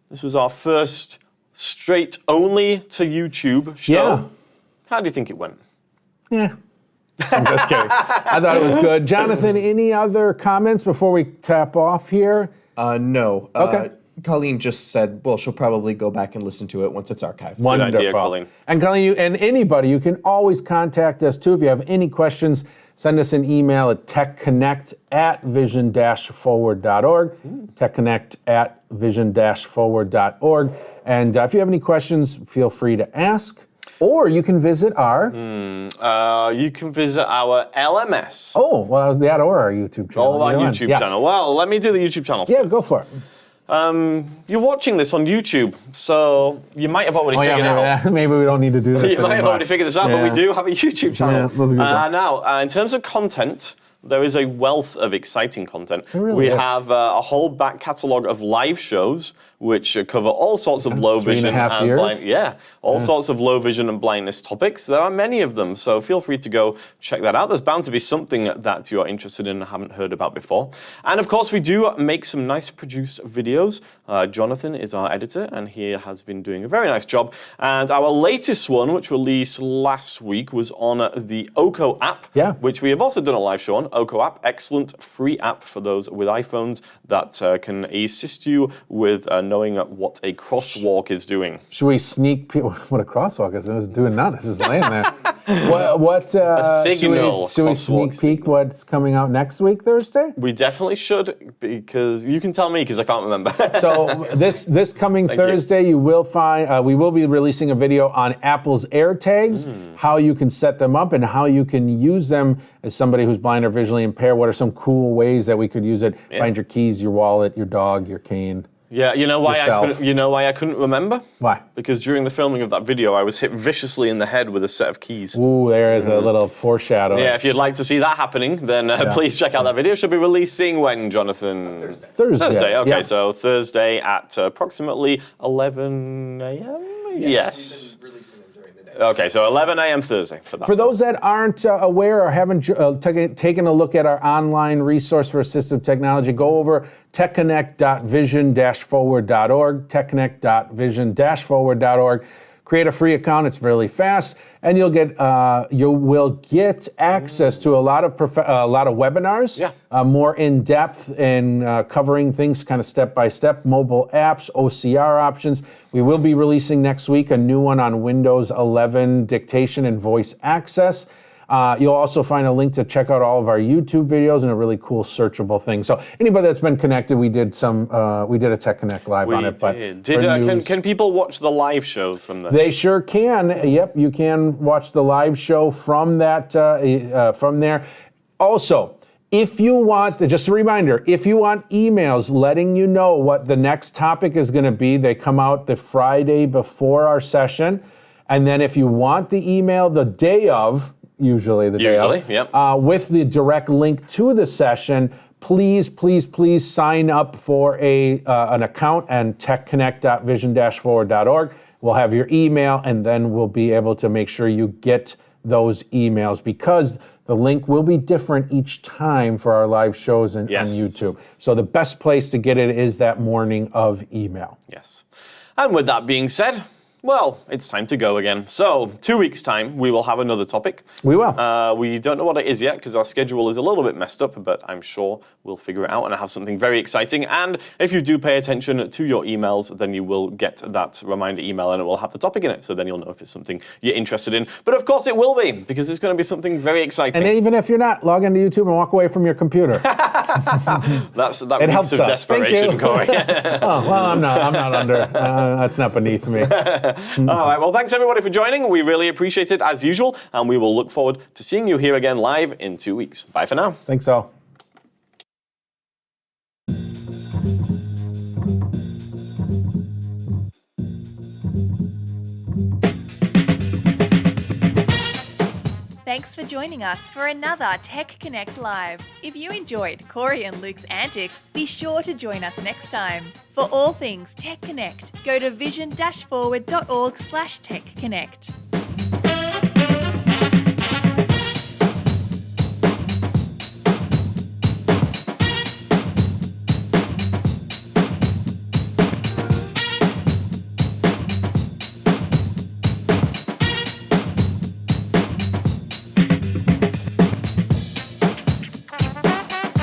this was our first straight only to YouTube show. Yeah. How do you think it went? Yeah. I'm just kidding. I thought it was good. Jonathan, any other comments before we tap off here? No. Okay. Colleen just said, well, she'll probably go back and listen to it once it's archived. Wonderful. idea, Colleen. And Colleen, and anybody, you can always contact us too. If you have any questions, send us an email at techconnect@vision-forward.org. Techconnect@vision-forward.org. And if you have any questions, feel free to ask. Or you can visit our... You can visit our LMS. Oh, well, that or our YouTube channel. Our YouTube channel. Well, let me do the YouTube channel Yeah, first. go for it. You're watching this on YouTube, so you might have already figured it out. Maybe we don't need to do this You might have anymore. already figured this out, but we do have a YouTube channel. Yeah, that's a good one. Now, in terms of content, there is a wealth of exciting content. really We is. have a whole back catalogue of live shows which cover all sorts of low vision 3.5 years? blind, sorts of low vision and blindness topics. There are many of them, so feel free to go check that out. There's bound to be something that you're interested in and haven't heard about before. And of course, we do make some nice produced videos. Jonathan is our editor, and he has been doing a very nice job. And our latest one, which released last week, was on the Oko app, which we have also done a live show on. Oko app, excellent free app for those with iPhones that can assist you with knowing what a crosswalk is doing. Should we sneak people? What a crosswalk is! It's doing nothing. It's just laying there. What? A signal. Should we sneak peek what's coming out next week, Thursday? We definitely should, because you can tell me, because I can't remember. So this coming Thursday, you will find we will be releasing a video on Apple's AirTags, how you can set them up and how you can use them as somebody who's blind or visually impaired. What are some cool ways that we could use it? Find your keys, your wallet, your dog, your cane. Yeah, you know why I couldn't remember? Why? Because during the filming of that video, I was hit viciously in the head with a set of keys. Ooh, there is a little foreshadow. Yeah, if you'd like to see that happening, then please check out that video. It should be releasing when, Jonathan? Thursday. Okay, so Thursday at approximately 11 a.m. Yes. Okay, so 11 a.m. Thursday for that. For those that aren't aware or haven't taken a look at our online resource for assistive technology, go over techconnect.vision-forward.org, techconnect.vision-forward.org. Create a free account. It's really fast, and you will get access to a lot of webinars. Yeah. More in depth and covering things kind of step by step. Mobile apps, OCR options. We will be releasing next week a new one on Windows 11 dictation and voice access. You'll also find a link to check out all of our YouTube videos and a really cool searchable thing. So anybody that's been connected, we did a Tech Connect live on it. Can people watch the live show from there? They sure can. Yep, you can watch the live show from that from there. Also, if you want, just a reminder, if you want emails letting you know what the next topic is going to be, they come out the Friday before our session. And then if you want the email the day of, usually the day of, yep. with the direct link to the session, please sign up for an account at techconnect.vision-forward.org. We'll have your email, and then we'll be able to make sure you get those emails, because the link will be different each time for our live shows on YouTube. So the best place to get it is that morning of email. Yes. And with that being said, well, it's time to go again. So, 2 weeks' time, we will have another topic. We will. We don't know what it is yet because our schedule is a little bit messed up, but I'm sure we'll figure it out and have something very exciting. And if you do pay attention to your emails, then you will get that reminder email and it will have the topic in it. So then you'll know if it's something you're interested in. But of course it will be, because it's going to be something very exciting. And even if you're not, log into YouTube and walk away from your computer. That helps of us. desperation, Corey. Oh, well, I'm not under. That's not beneath me. All right, well, thanks everybody for joining. We really appreciate it as usual, and we will look forward to seeing you here again live in 2 weeks. Bye for now. Thanks all. Thanks for joining us for another Tech Connect Live. If you enjoyed Corey and Luke's antics, be sure to join us next time. For all things Tech Connect, go to vision-forward.org/techconnect.